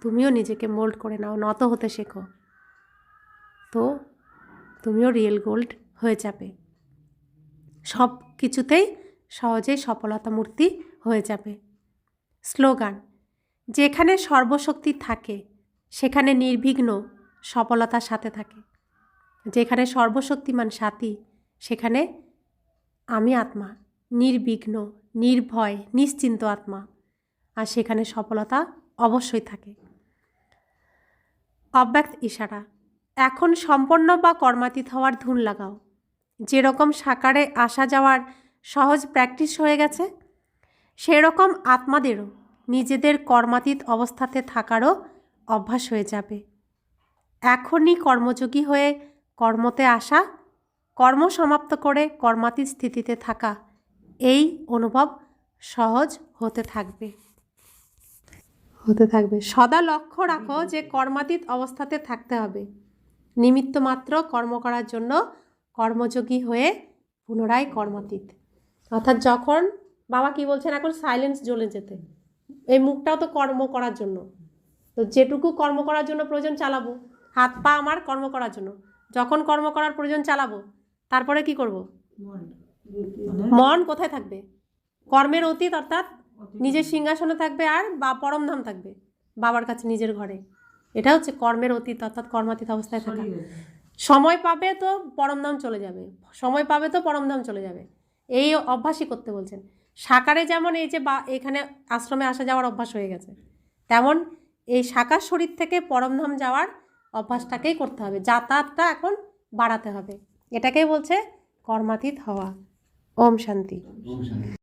তুমিও নিজেকে মোল্ড করে নাও, নত হতে শেখো, তো তুমিও রিয়েল গোল্ড হয়ে যাবে। সব কিছুতেই সহজেই সফলতা মূর্তি হয়ে যাবে। স্লোগান, যেখানে সর্বশক্তি থাকে সেখানে নির্বিঘ্ন সফলতার সাথে থাকে। যেখানে সর্বশক্তিমান সাথী সেখানে আমি আত্মা, নির্বিঘ্ন, নির্ভয়, নিশ্চিন্ত আত্মা, আর সেখানে সফলতা অবশ্যই থাকে। অব্যক্ত ইশারা, এখন সম্পন্ন বা কর্মাতীত হওয়ার ধুন লাগাও। যেরকম সাকারে আসা যাওয়ার সহজ প্র্যাকটিস হয়ে গেছে, সেরকম আত্মাদেরও নিজেদের কর্মাতীত অবস্থাতে থাকারও অভ্যাস হয়ে যাবে। এখনই কর্মযোগী হয়ে কর্মতে আসা, কর্ম সমাপ্ত করে কর্মাতীত স্থিতিতে থাকা, এই অনুভব সহজ হতে থাকবে। সদা লক্ষ্য রাখো যে কর্মাতীত অবস্থাতে থাকতে হবে। নিমিত্ত মাত্র কর্ম করার জন্য কর্মযোগী হয়ে পুনরায় কর্মাতীত। অর্থাৎ যখন বাবা কি বলছেন, এখন সাইলেন্স জ্বলে যেতে, এই মুখটাও তো কর্ম করার জন্য, তো যেটুকু কর্ম করার জন্য প্রয়োজন চালাবো, হাত পা আমার কর্ম করার জন্য, যখন কর্ম করার প্রয়োজন চালাবো, তারপরে কি করব? মন কোথায় থাকবে? কর্মের অতীত, অর্থাৎ নিজের সিংহাসনে থাকবে, আর বা পরমধাম থাকবে বাবার কাছে, নিজের ঘরে। এটা হচ্ছে কর্মের অতীত, অর্থাৎ কর্মাতীত অবস্থায় থাকা। সময় পাবে তো পরমধাম চলে যাবে, সময় পাবে তো পরমধাম চলে যাবে, এই অভ্যাসই করতে বলছেন। সাকারে যেমন এই যে এখানে আশ্রমে আসা যাওয়ার অভ্যাস হয়ে গেছে, তেমন এই সাকার শরীর থেকে পরমধাম যাওয়ার অভ্যাসটাকেই করতে হবে, যাতায়াতটা এখন বাড়াতে হবে। এটাকেই বলছে কর্মাতীত হওয়া। ওম শান্তি।